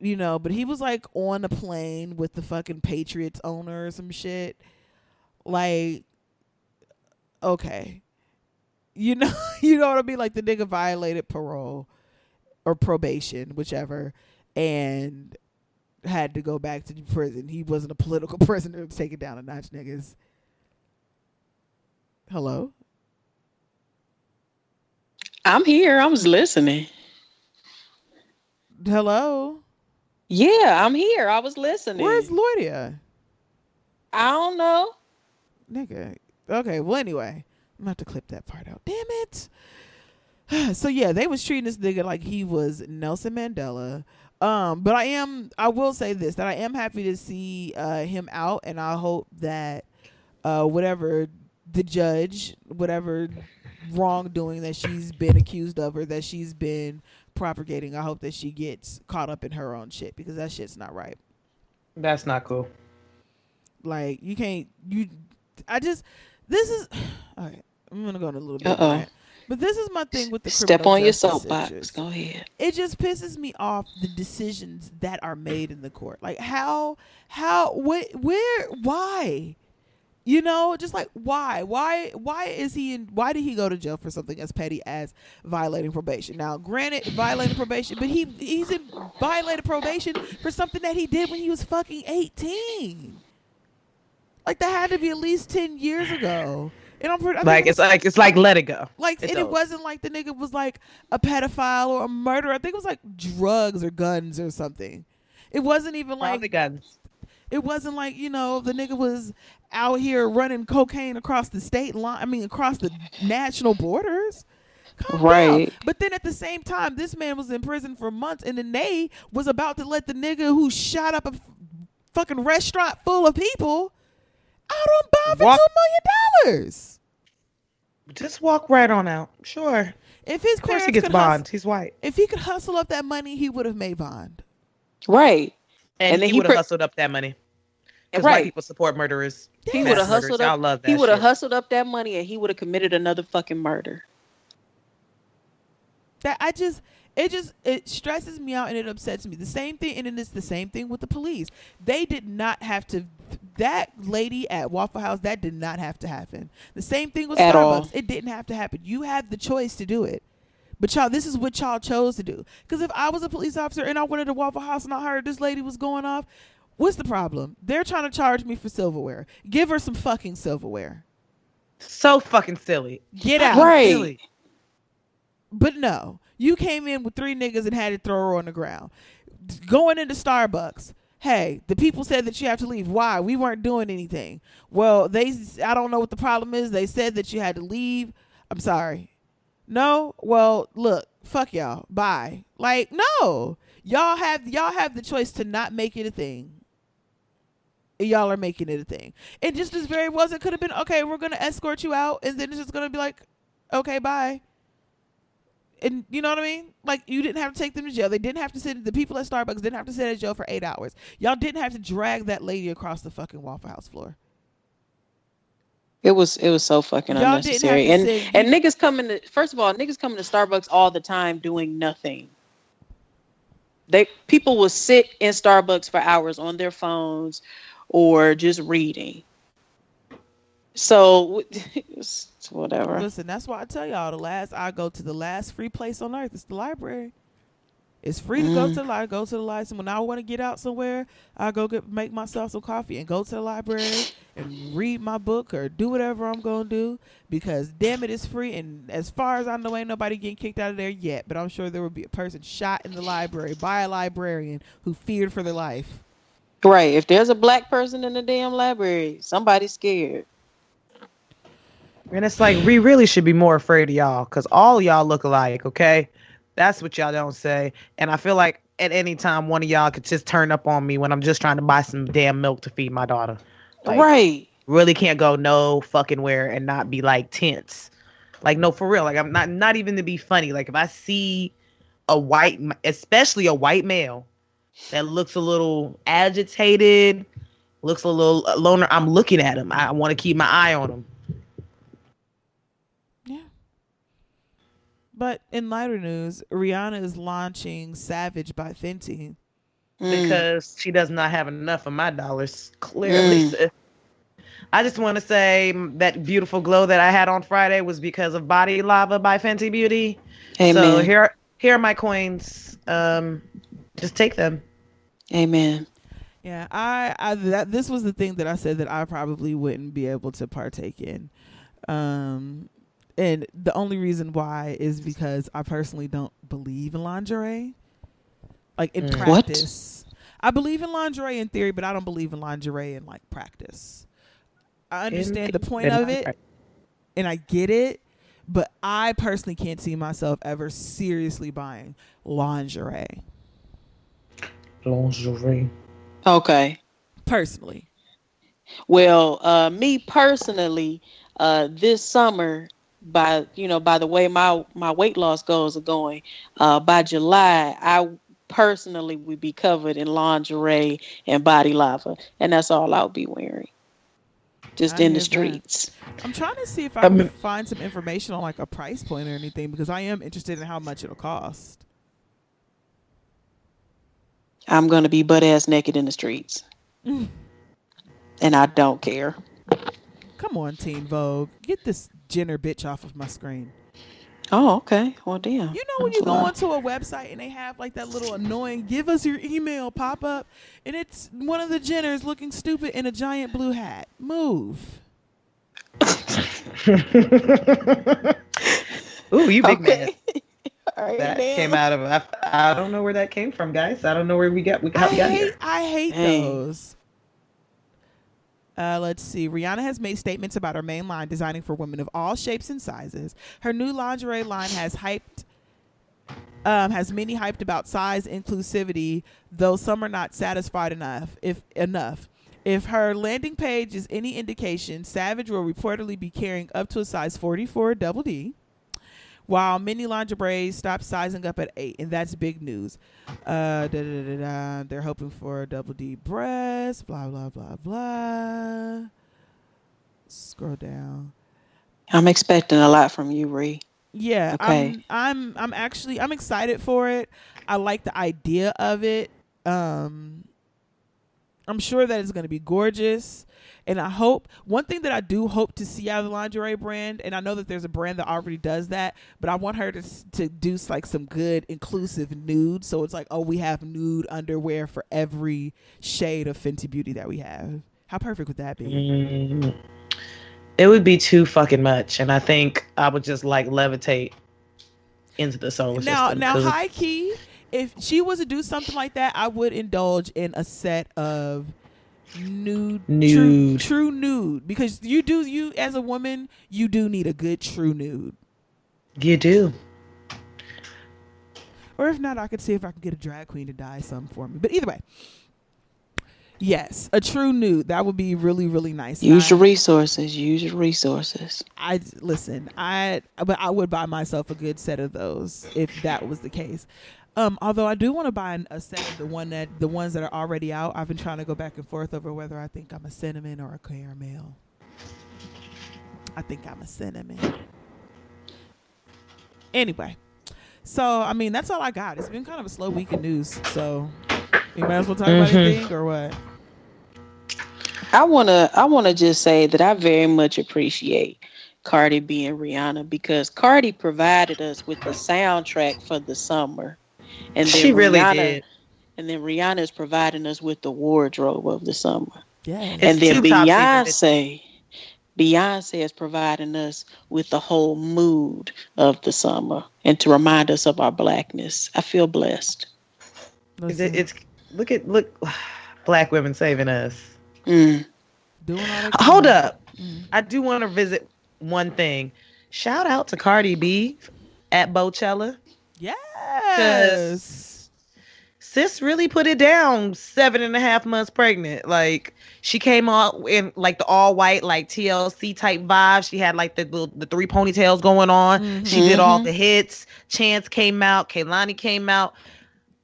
But he was like on a plane with the fucking Patriots owner or some shit. Like, okay. You know what I mean? Like, the nigga violated parole or probation, whichever, and had to go back to prison. He wasn't a political prisoner to take it down a notch, niggas. Hello? I'm here. I was listening. Hello? Yeah, I'm here. I was listening. Where's Lloydia? I don't know. Nigga. Okay, well, anyway. I'm going to have to clip that part out. Damn it. So, yeah, they was treating this nigga like he was Nelson Mandela. But I will say this, that I am happy to see him out, and I hope that whatever the judge, whatever wrongdoing that she's been accused of or that she's been propagating, I hope that she gets caught up in her own shit, because that shit's not right. That's not cool. Like, this is all right, I'm gonna go on a little bit rant, but this is my thing with the step on your soapbox. Issues. Go ahead. It just pisses me off, the decisions that are made in the court. Like, why? Just like, why is he why did he go to jail for something as petty as violating probation? Now, granted, violating probation, but he's in violated probation for something that he did when he was fucking 18. Like, that had to be at least 10 years ago. And it's like let it go. Like, and it wasn't like the nigga was like a pedophile or a murderer. I think it was like drugs or guns or something. It wasn't even like the guns. It wasn't like, the nigga was out here running cocaine across the state line. I mean, across the national borders. Calm down. But then at the same time, this man was in prison for months, and then they was about to let the nigga who shot up a fucking restaurant full of people out on bond for $2 million. Just walk right on out. Sure. If his of course he gets bond. He's white. If he could hustle up that money, he would have made bond. Right. And then he would have hustled up that money. Because white people support murderers. He would have hustled up. He would have hustled up that money, and he would have committed another fucking murder. It stresses me out and it upsets me. The same thing, and it's the same thing with the police. They did not have to. That lady at Waffle House, that did not have to happen. The same thing with Starbucks. It didn't have to happen. You had the choice to do it. But y'all, this is what y'all chose to do. Because if I was a police officer and I went to Waffle House and I heard this lady was going off, what's the problem? They're trying to charge me for silverware. Give her some fucking silverware. So fucking silly. Get out. Right. Silly. But no, you came in with 3 niggas and had to throw her on the ground. Going into Starbucks. Hey, the people said that you have to leave. Why? We weren't doing anything. Well, I don't know what the problem is. They said that you had to leave. I'm sorry. No? Well, look, fuck y'all. Bye. Like, no. Y'all have the choice to not make it a thing. Y'all are making it a thing. It just as very well as it could have been, okay, we're going to escort you out, and then it's just going to be like, okay, bye. And you know what I mean? Like, you didn't have to take them to jail. They didn't have to sit, the people at Starbucks didn't have to sit at jail for 8 hours. Y'all didn't have to drag that lady across the fucking Waffle House floor. It was so fucking Y'all unnecessary. And niggas coming to, first of all, niggas coming to Starbucks all the time doing nothing. People will sit in Starbucks for hours on their phones or just reading. So it's whatever. Listen, that's why I tell y'all I go to the last free place on earth. It's the library. It's free to go to the library. Go to the library. When I want to get out somewhere, I go make myself some coffee and go to the library and read my book or do whatever I'm gonna do, because damn it, it's free. And as far as I know, ain't nobody getting kicked out of there yet. But I'm sure there will be a person shot in the library by a librarian who feared for their life. Right. If there's a black person in the damn library, somebody's scared. And it's like, we really should be more afraid of y'all, because all y'all look alike, okay? That's what y'all don't say. And I feel like at any time, one of y'all could just turn up on me when I'm just trying to buy some damn milk to feed my daughter. Like, right. Really can't go no fucking where and not be like tense. Like, no, for real. Like, I'm not even to be funny. Like, if I see especially a white male that looks a little agitated, looks a little loner, I'm looking at him. I want to keep my eye on him. But in lighter news, Rihanna is launching Savage by Fenty. Because she does not have enough of my dollars, clearly. I just want to say that beautiful glow that I had on Friday was because of Body Lava by Fenty Beauty. Amen. So here are my coins. Just take them. Amen. Yeah, this was the thing that I said that I probably wouldn't be able to partake in. And the only reason why is because I personally don't believe in lingerie. Like, in practice. What? I believe in lingerie in theory, but I don't believe in lingerie in, like, practice. I understand the point of it, and I get it, but I personally can't see myself ever seriously buying lingerie. Lingerie. Okay. Personally. Well, me personally, this summer, by the way my weight loss goals are going, by July, I personally would be covered in lingerie and Body Lava, and that's all I'll be wearing, just in the streets. I'm trying to see if I can find some information on like a price point or anything, because I am interested in how much it'll cost. I'm gonna be butt ass naked in the streets, and I don't care. Come on, Teen Vogue, get this Jenner bitch off of my screen. Oh, okay. Well, damn. You know when you go onto a website and they have like that little annoying "give us your email" pop up, and it's one of the Jenners looking stupid in a giant blue hat. Move. Ooh, you big man. Right, that came out of I don't know where that came from, guys. I don't know where we got here. I hate those. Let's see. Rihanna has made statements about her main line, designing for women of all shapes and sizes. Her new lingerie line has many hyped about size inclusivity, though some are not satisfied enough. If her landing page is any indication, Savage will reportedly be carrying up to a size 44 double D, while many lingerie stop sizing up at 8, and that's big news. They're hoping for a double D breast, blah, blah, blah, blah. Scroll down. I'm expecting a lot from you, Rae. Yeah, okay. I'm excited for it. I like the idea of it. I'm sure that it's going to be gorgeous. And I hope, one thing that I do hope to see out of the lingerie brand, and I know that there's a brand that already does that, but I want her to do like some good inclusive nude. So it's like, oh, we have nude underwear for every shade of Fenty Beauty that we have. How perfect would that be? It would be too fucking much. And I think I would just like levitate. into the solar Now, system. now, high key, if she was to do something like that, I would indulge in a set of nude. True nude, because you as a woman, you do need a good true nude. You do. Or if not, I could see if I can get a drag queen to dye some for me. But either way, yes, a true nude, that would be really, really nice. Use your resources. But I would buy myself a good set of those if that was the case. Although I do want to buy a set of the ones that are already out. I've been trying to go back and forth over whether I think I'm a cinnamon or a caramel. I think I'm a cinnamon. Anyway, so I mean that's all I got. It's been kind of a slow week in news. So you might as well talk about anything or what? I wanna just say that I very much appreciate Cardi B and Rihanna, because Cardi provided us with the soundtrack for the summer. And then she really did. And then Rihanna is providing us with the wardrobe of the summer. Yeah. And then Beyonce is providing us with the whole mood of the summer and to remind us of our blackness. I feel blessed. Look, black women saving us. Mm. Hold up. I do want to visit one thing. Shout out to Cardi B at Bochella. Yes. Sis really put it down 7.5 months pregnant. Like, she came out in like the all white, like TLC type vibe. She had like the 3 ponytails going on. Mm-hmm. She did all the hits. Chance came out. Kehlani came out.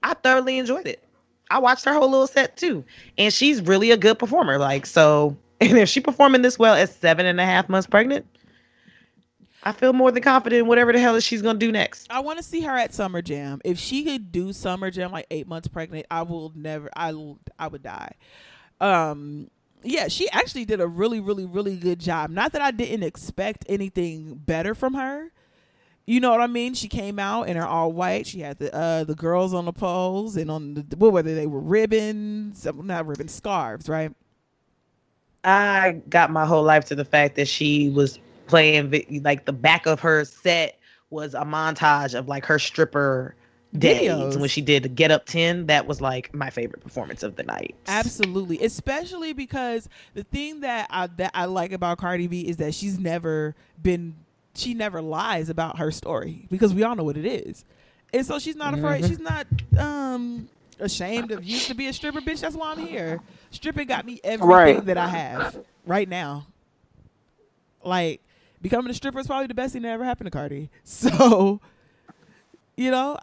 I thoroughly enjoyed it. I watched her whole little set too. And she's really a good performer. Like, so, and if she performing this well at 7.5 months pregnant, I feel more than confident in whatever the hell she's gonna do next. I want to see her at Summer Jam. If she could do Summer Jam like 8 months pregnant, I would die. Yeah, she actually did a really, really, really good job. Not that I didn't expect anything better from her. You know what I mean? She came out in her all white. She had the girls on the poles and on whether they were ribbons, not ribbons, scarves, right? I got my whole life to the fact that she was playing, like, the back of her set was a montage of like her stripper days videos. When she did the Get Up 10. That was like my favorite performance of the night. Absolutely, especially because the thing that I like about Cardi B is that she never lies about her story, because we all know what it is, and so she's not afraid. She's not ashamed of used to be a stripper. Bitch, that's why I'm here. Stripping got me everything that I have right now. Like, becoming a stripper is probably the best thing that ever happened to Cardi. So, you know,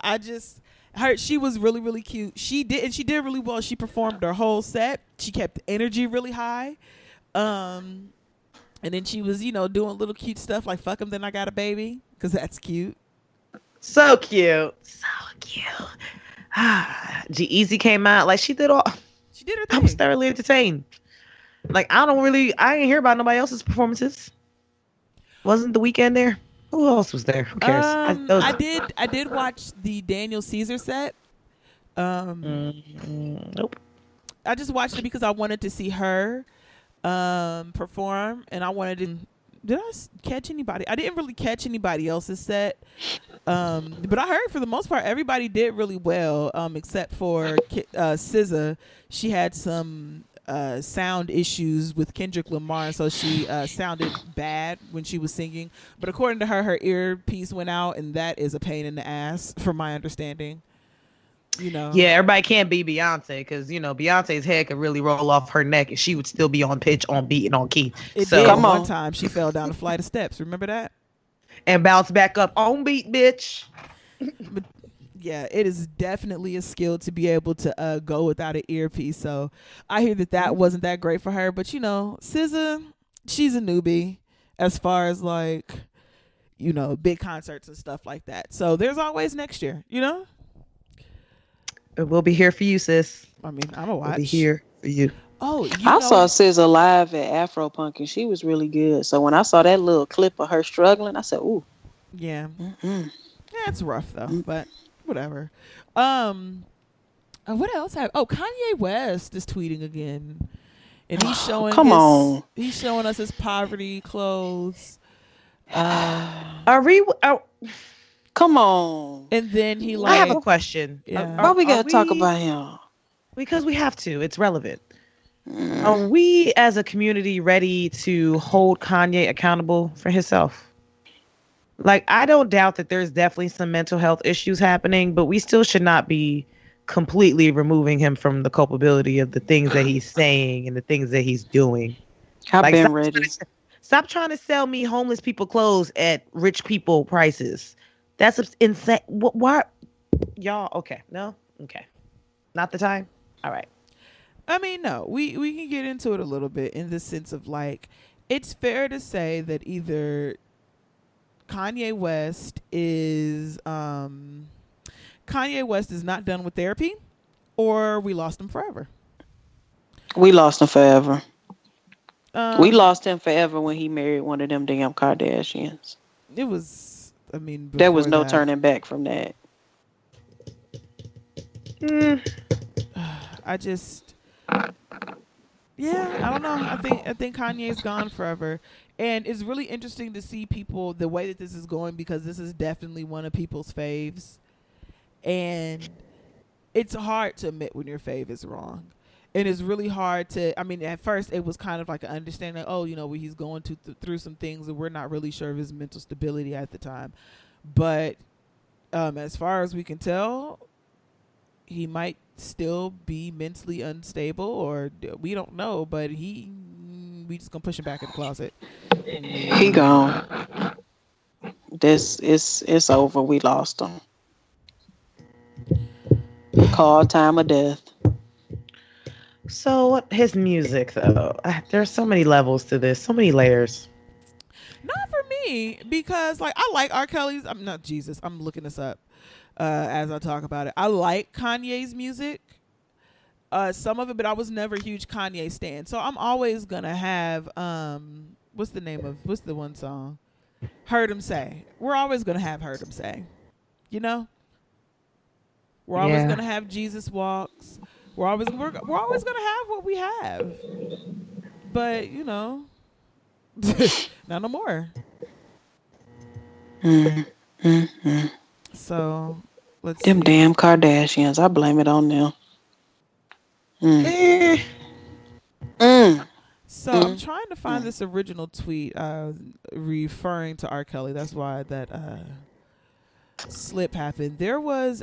she was really, really cute. She did really well. She performed her whole set. She kept the energy really high. And then she was, you know, doing little cute stuff like "fuck him, then I got a baby," because that's cute. So cute. G-Eazy came out. Like, she did her thing. I was thoroughly entertained. Like, I ain't hear about nobody else's performances. Wasn't The Weeknd there? Who else was there? Who cares? I did watch the Daniel Caesar set. Nope. I just watched it because I wanted to see her perform, and I wanted to. Did I catch anybody? I didn't really catch anybody else's set, but I heard for the most part everybody did really well, except for SZA. She had some sound issues with Kendrick Lamar, so she sounded bad when she was singing. But according to her earpiece went out, and that is a pain in the ass, from my understanding. You know. Yeah, everybody can't be Beyonce, because, you know, Beyonce's head could really roll off her neck and she would still be on pitch, on beat, and on key. One time she fell down a flight of steps. Remember that? And bounced back up on beat, bitch. But yeah, it is definitely a skill to be able to go without an earpiece. So I hear that wasn't that great for her. But, you know, SZA, she's a newbie as far as, like, you know, big concerts and stuff like that. So there's always next year, you know? We'll be here for you, sis. I mean, I'm a watch. We'll be here for you. Oh, I saw SZA live at Afropunk, and she was really good. So when I saw that little clip of her struggling, I said, "Ooh, yeah, yeah, it's rough though, but whatever." What else? Kanye West is tweeting again, and he's showing. He's showing us his poverty clothes. Come on. And then he I have a like, question. yeah. Why we Are gotta talk we? about him? Because we have to. It's relevant. Mm. Are we as a community ready to hold Kanye accountable for himself? Like, I don't doubt that there's definitely some mental health issues happening, but we still should not be completely removing him from the culpability of the things that he's saying and the things that he's doing. I've Like, been ready. stop trying to sell me homeless people clothes at rich people prices. That's insane. Why? Y'all, okay. No? Okay. Not the time? All right. I mean, no, we can get into it a little bit in the sense of like, it's fair to say that either Kanye West is not done with therapy, or we lost him forever. We lost him forever. We Um, lost him forever when he married one of them damn Kardashians. It was, I mean, There was before no that. turning back from that. I just, yeah, I don't know. I think Kanye's gone forever, and it's really interesting to see people the way that this is going, because this is definitely one of people's faves, and it's hard to admit when your fave is wrong. And it's really hard to, I mean, at first it was kind of like an understanding, oh, you know, he's going through some things, and we're not really sure of his mental stability at the time. But as far as we can tell, he might still be mentally unstable, or we don't know, but we just gonna push him back in the closet. He gone. It's over. We lost him. Call time of death. So what his music though? There's so many levels to this, so many layers. Not for me, because like I like R. Kelly's. I'm not Jesus. I'm looking this up as I talk about it. I like Kanye's music, some of it, but I was never a huge Kanye stan. So I'm always gonna have what's the one song? Heard Him Say. We're always gonna have Heard Him Say. You know, we're always gonna have Jesus Walks. We're always gonna have what we have. But you know, not no more. So let's Them see. damn Kardashians. I blame it on them. So I'm trying to find this original tweet referring to R. Kelly. That's why that slip happened. There was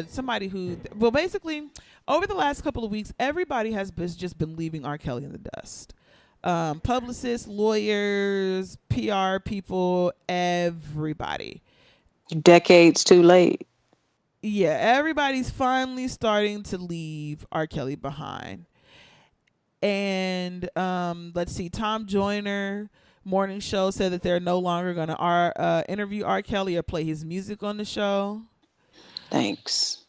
somebody who, well, basically over the last couple of weeks, everybody has just been leaving R. Kelly in the dust. Publicists, lawyers, PR people, everybody. Decades too late. Yeah, everybody's finally starting to leave R. Kelly behind. And let's see, Tom Joyner morning show said that they're no longer going to interview R. Kelly or play his music on the show. Thanks.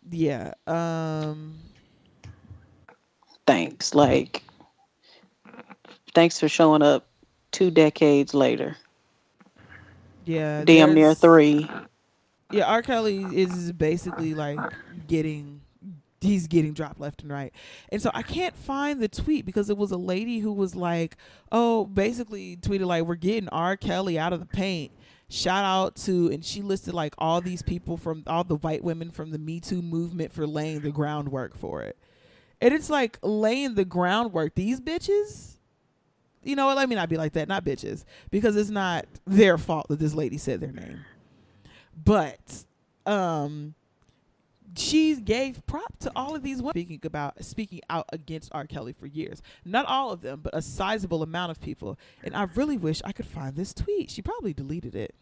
Yeah. Thanks. Like, thanks for showing up 2 decades later. Yeah. Damn near 3. Yeah, R. Kelly is basically like he's getting dropped left and right. And so I can't find the tweet, because it was a lady who was like, oh, basically tweeted like, we're getting R. Kelly out of the paint. Shout out to, and she listed like all these people, from all the white women from the Me Too movement, for laying the groundwork for it. And it's like, laying the groundwork. These bitches, you know what? Let me not be like that. Not bitches, because it's not their fault that this lady said their name. But she gave prop to all of these women speaking out against R. Kelly for years. Not all of them, but a sizable amount of people. And I really wish I could find this tweet. She probably deleted it.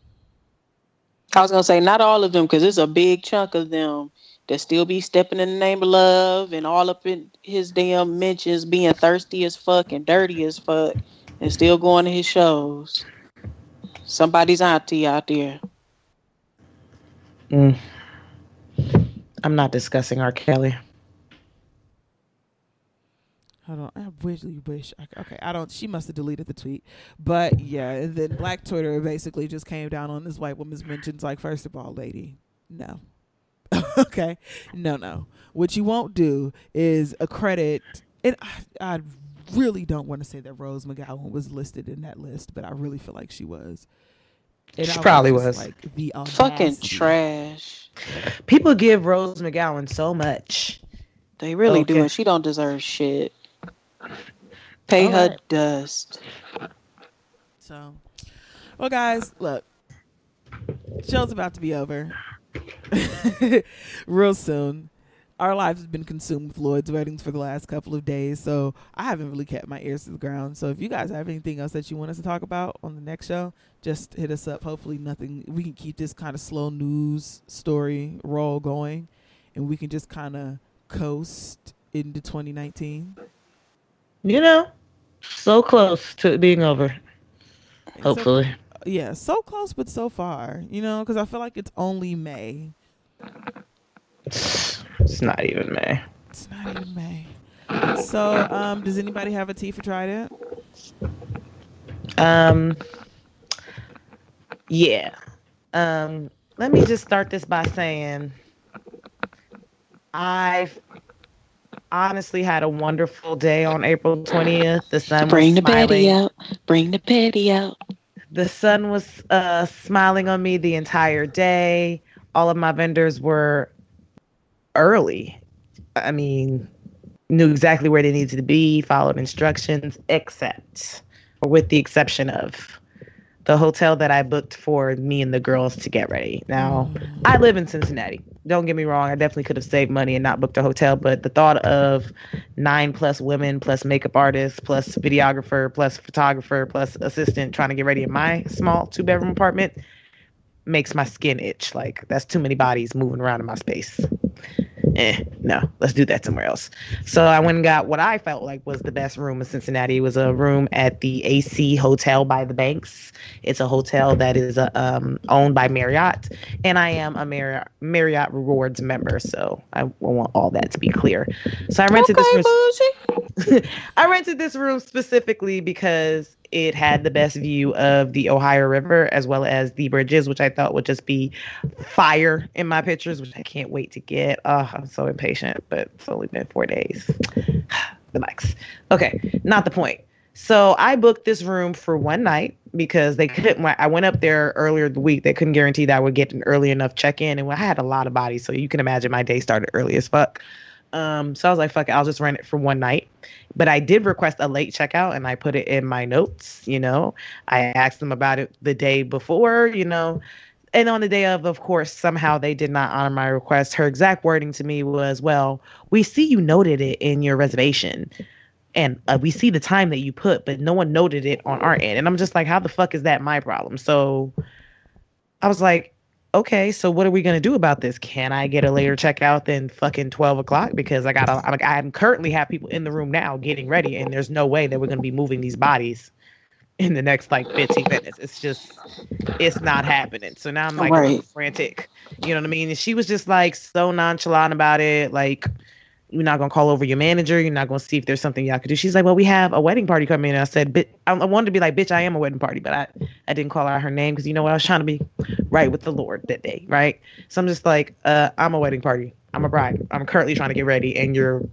I was going to say, not all of them, because it's a big chunk of them that still be stepping in the name of love and all up in his damn mentions, being thirsty as fuck and dirty as fuck, and still going to his shows. Somebody's auntie out there. I'm not discussing R. Kelly. Hold on. I really wish. Okay, I don't. She must have deleted the tweet. But yeah, and then Black Twitter basically just came down on this white woman's mentions. Like, first of all, lady, no. Okay, no. What you won't do is accredit. And I really don't want to say that Rose McGowan was listed in that list, but I really feel like she was. And She I probably just was. like the Fucking audacity. trash. People give Rose McGowan so much. They really do, Okay. and she don't deserve shit. Pay All her right. dust. So, well, guys, look, show's about to be over real soon. Our lives have been consumed with Lloyd's weddings for the last couple of days, so I haven't really kept my ears to the ground. So if you guys have anything else that you want us to talk about on the next show, just hit us up. Hopefully nothing, we can keep this kind of slow news story roll going, and we can just kind of coast into 2019. You know, so close to it being over. Hopefully. Yeah, so close, but so far, because I feel like it's only May. It's not even May. It's not even May. So, does anybody have a tea for Trident? Yeah. Let me just start this by saying I've honestly had a wonderful day on April 20th. The sun Bring was the petty smiling. out. Bring the petty out. The sun was smiling on me the entire day. All of my vendors were early. I mean, knew exactly where they needed to be, followed instructions, with the exception of the hotel that I booked for me and the girls to get ready. Now, I live in Cincinnati. Don't get me wrong. I definitely could have saved money and not booked a hotel, but the thought of 9+ women, plus makeup artist, plus videographer, plus photographer, plus assistant trying to get ready in my small 2-bedroom apartment makes my skin itch. Like, that's too many bodies moving around in my space. No, let's do that somewhere else. So I went and got what I felt like was the best room in Cincinnati. It was a room at the AC Hotel by the Banks. It's a hotel that is owned by Marriott, and I am a Marriott Rewards member, so I want all that to be clear. So I rented this room. I rented this room specifically because it had the best view of the Ohio River as well as the bridges, which I thought would just be fire in my pictures, which I can't wait to get. I'm so impatient, but it's only been 4 days. The mics. Okay, not the point. So I booked this room for one night because they couldn't. I went up there earlier the week. They couldn't guarantee that I would get an early enough check-in, and I had a lot of bodies, so you can imagine my day started early as fuck. So I was like, fuck it, I'll just rent it for one night. But I did request a late checkout, and I put it in my notes, I asked them about it the day before, and on the day of course, somehow they did not honor my request. Her exact wording to me was, well, we see you noted it in your reservation, and we see the time that you put, but no one noted it on our end. And I'm just like, how the fuck is that my problem? So I was like, okay, so what are we going to do about this? Can I get a later checkout than fucking 12 o'clock? Because I currently have people in the room now getting ready, and there's no way that we're going to be moving these bodies in the next 15 minutes. It's not happening. So now I'm like a little frantic. You know what I mean? And she was just like so nonchalant about it. Like, you're not going to call over your manager. You're not going to see if there's something y'all could do. She's like, well, we have a wedding party coming in. And I said, I wanted to be like, bitch, I am a wedding party. But I didn't call out her name because, you know what? I was trying to be right with the Lord that day. Right. So I'm just like, I'm a wedding party. I'm a bride. I'm currently trying to get ready. And you're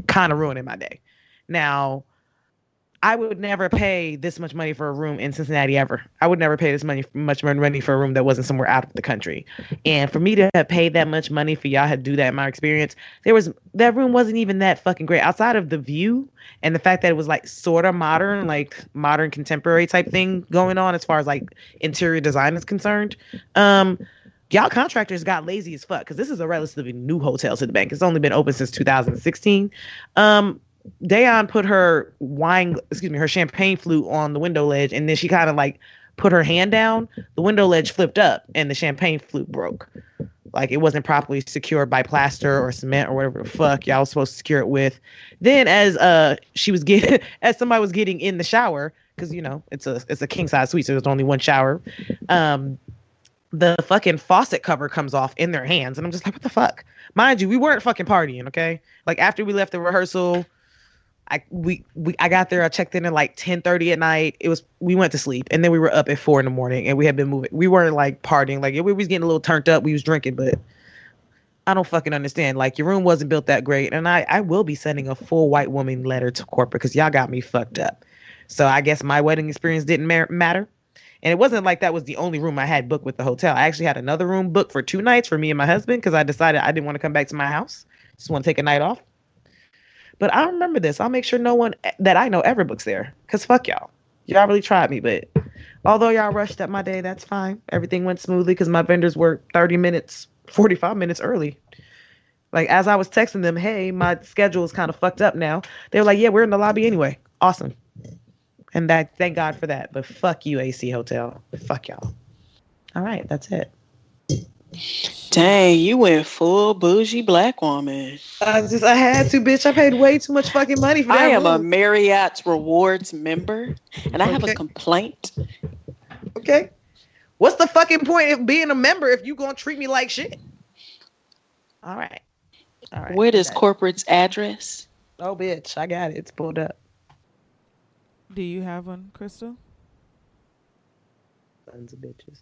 kind of ruining my day. Now, I would never pay this much money for a room in Cincinnati ever. I would never pay much money for a room that wasn't somewhere out of the country. And for me to have paid that much money for y'all to do that in my experience, that room wasn't even that fucking great. Outside of the view and the fact that it was like sort of modern, like modern contemporary type thing going on as far as like interior design is concerned. Y'all contractors got lazy as fuck because this is a relatively new hotel to the bank. It's only been open since 2016. Dayon put her champagne flute on the window ledge, and then she kind of like put her hand down. The window ledge flipped up, and the champagne flute broke. Like, it wasn't properly secured by plaster or cement or whatever the fuck y'all was supposed to secure it with. Then as somebody was getting in the shower, because it's a king size suite, so there's only one shower. The fucking faucet cover comes off in their hands, and I'm just like, what the fuck? Mind you, we weren't fucking partying, okay? Like, after we left the rehearsal, I got there. I checked in at like 10:30 at night. We went to sleep, and then we were up at 4 a.m, and we had been moving. We weren't like partying. Like, we was getting a little turned up. We was drinking, but I don't fucking understand. Like, your room wasn't built that great. And I will be sending a full white woman letter to corporate because y'all got me fucked up. So I guess my wedding experience didn't matter. And it wasn't like that was the only room I had booked with the hotel. I actually had another room booked for 2 nights for me and my husband because I decided I didn't want to come back to my house. Just want to take a night off. But I remember this. I'll make sure no one that I know ever books there. Because fuck y'all. Y'all really tried me. But although y'all rushed up my day, that's fine. Everything went smoothly because my vendors were 30 minutes, 45 minutes early. Like, as I was texting them, hey, my schedule is kind of fucked up now. They were like, yeah, we're in the lobby anyway. Awesome. And thank God for that. But fuck you, AC Hotel. Fuck y'all. All right, that's it. Dang, you went full bougie black woman. I had to, bitch. I paid way too much fucking money for that. I am a Marriott's Rewards member, and I have a complaint. Okay. What's the fucking point of being a member if you gonna treat me like shit? All right. What is corporate's address? Oh, bitch. I got it. It's pulled up. Do you have one, Crystal? Sons of bitches.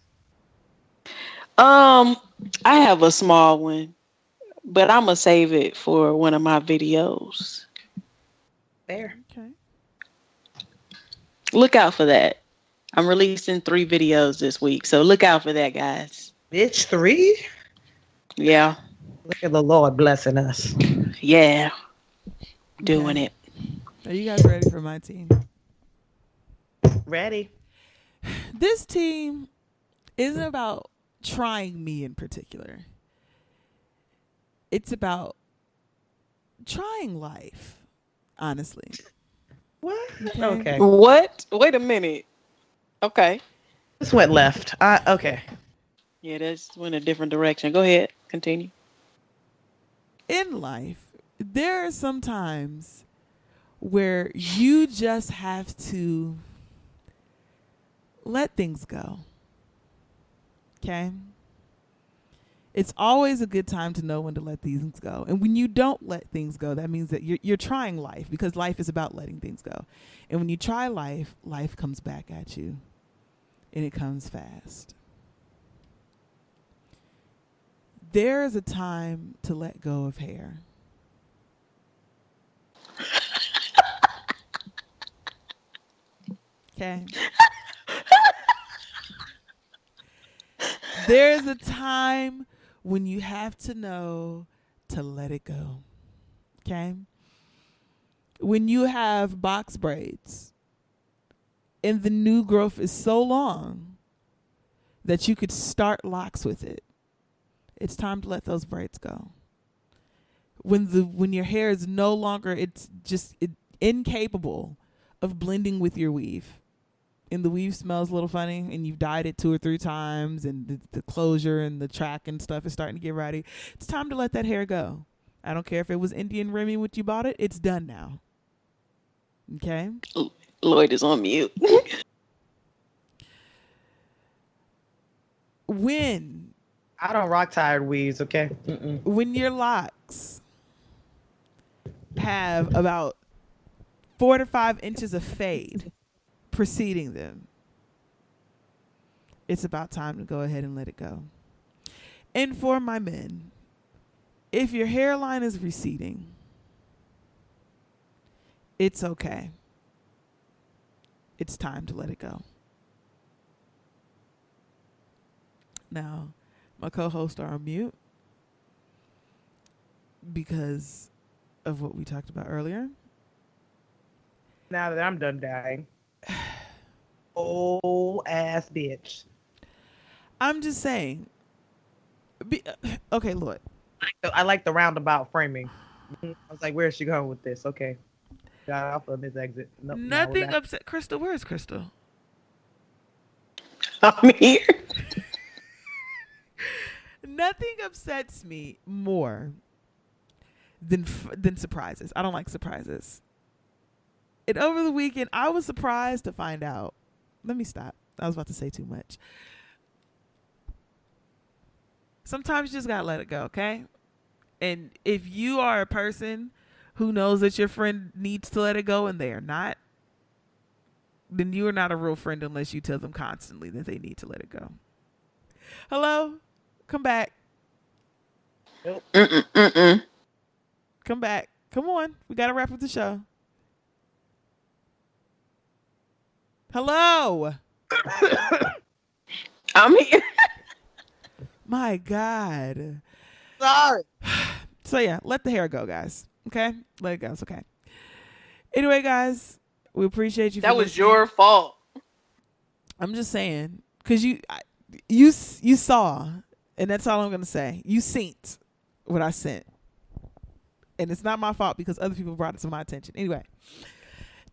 I have a small one, but I'm gonna save it for one of my videos. Fair. Okay. Look out for that. I'm releasing 3 videos this week, so look out for that, guys. Bitch, 3? Yeah. Look at the Lord blessing us. Yeah. Doing it. Are you guys ready for my team? Ready. This team isn't about trying me in particular. It's about trying life, honestly. What? Okay. What? Wait a minute. Okay. This went left. Okay. Yeah, this went a different direction. Go ahead. Continue. In life, there are some times where you just have to let things go. Okay? It's always a good time to know when to let things go. And when you don't let things go, that means that you're trying life, because life is about letting things go. And when you try life, life comes back at you. And it comes fast. There is a time to let go of hair. Okay? There's a time when you have to know to let it go. Okay? When you have box braids and the new growth is so long that you could start locks with it, it's time to let those braids go. When your hair is no longer, it's just incapable of blending with your weave, and the weave smells a little funny, and you've dyed it 2 or 3 times, and the closure and the track and stuff is starting to get ready. It's time to let that hair go. I don't care if it was Indian Remy when you bought it. It's done now. Okay? Lloyd is on mute. When I don't rock tired weaves, okay? When your locks have about 4 to 5 inches of fade preceding them, it's about time to go ahead and let it go. And for my men, if your hairline is receding, it's okay. It's time to let it go. Now, my co-hosts are on mute because of what we talked about earlier. Now that I'm done dying. Old ass bitch. I'm just saying. Okay, Lloyd. I like the roundabout framing. I was like, where is she going with this? Okay. Got off on this exit. Nope, Nothing upset. Crystal, where is Crystal? I'm here. Nothing upsets me more than surprises. I don't like surprises. And over the weekend, I was surprised to find out. Let me stop. I was about to say too much. Sometimes you just gotta let it go, okay? And if you are a person who knows that your friend needs to let it go and they are not, then you are not a real friend unless you tell them constantly that they need to let it go. Hello? Come back. Mm-mm. Come back. Come on. We got to wrap up the show. Hello. I'm here. My God. Sorry. So yeah, let the hair go, guys. Okay? Let it go. It's okay. Anyway, guys, we appreciate you for That was listening. your fault. I'm just saying, because you saw, and that's all I'm going to say. You seen what I sent. And it's not my fault because other people brought it to my attention. Anyway,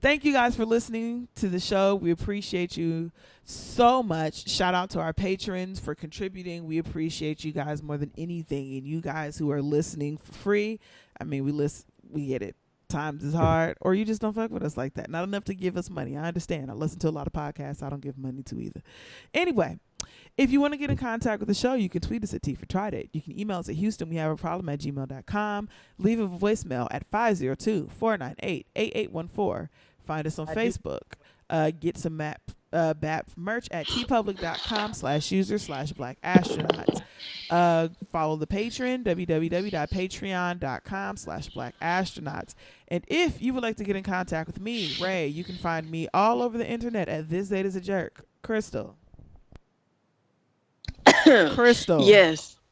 thank you guys for listening to the show. We appreciate you so much. Shout out to our patrons for contributing. We appreciate you guys more than anything. And you guys who are listening for free. I mean, we get it. Times is hard, or you just don't fuck with us like that. Not enough to give us money. I understand. I listen to a lot of podcasts I don't give money to either. Anyway, if you want to get in contact with the show, you can tweet us at T for Try Date. You can email us at HoustonWeHaveAProblem@gmail.com. Leave a voicemail at 502-498-8814. Find us on Facebook. Get some BAP merch at tpublic.com/user/blackastronauts. Follow the Patreon, www.patreon.com/blackastronauts. And if you would like to get in contact with me, Rae, you can find me all over the internet at This Date Is a Jerk. Crystal.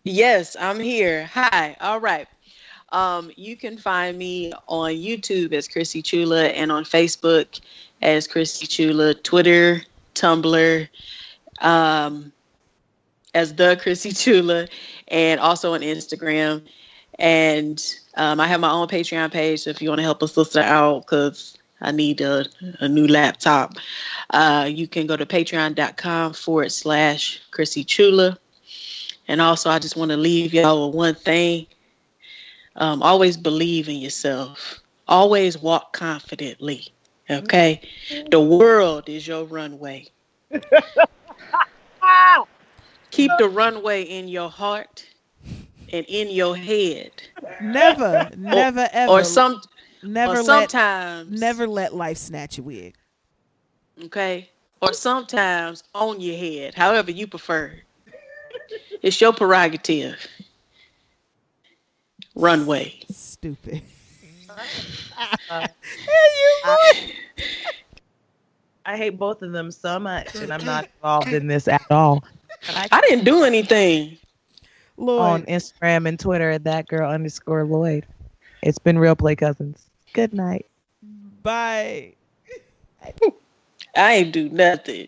Yes, I'm here. Hi. All right. You can find me on YouTube as Chrissy Chula and on Facebook as Chrissy Chula, Twitter, Tumblr, as the Chrissy Chula, and also on Instagram. And I have my own Patreon page, so if you want to help a sister out, because I need a new laptop, you can go to patreon.com/Chrissy Chula. And also, I just want to leave y'all with one thing. Always believe in yourself. Always walk confidently. Okay? The world is your runway. Keep the runway in your heart and in your head. Never, ever. Sometimes. Never let life snatch your wig. Okay? Or sometimes on your head. However you prefer. It's your prerogative. Runway. Stupid. I hate both of them so much, and I'm not involved in this at all. I didn't do anything. Lloyd. On Instagram and Twitter at @that_girl_Lloyd. It's been real, Play Cousins. Good night. Bye. I ain't do nothing.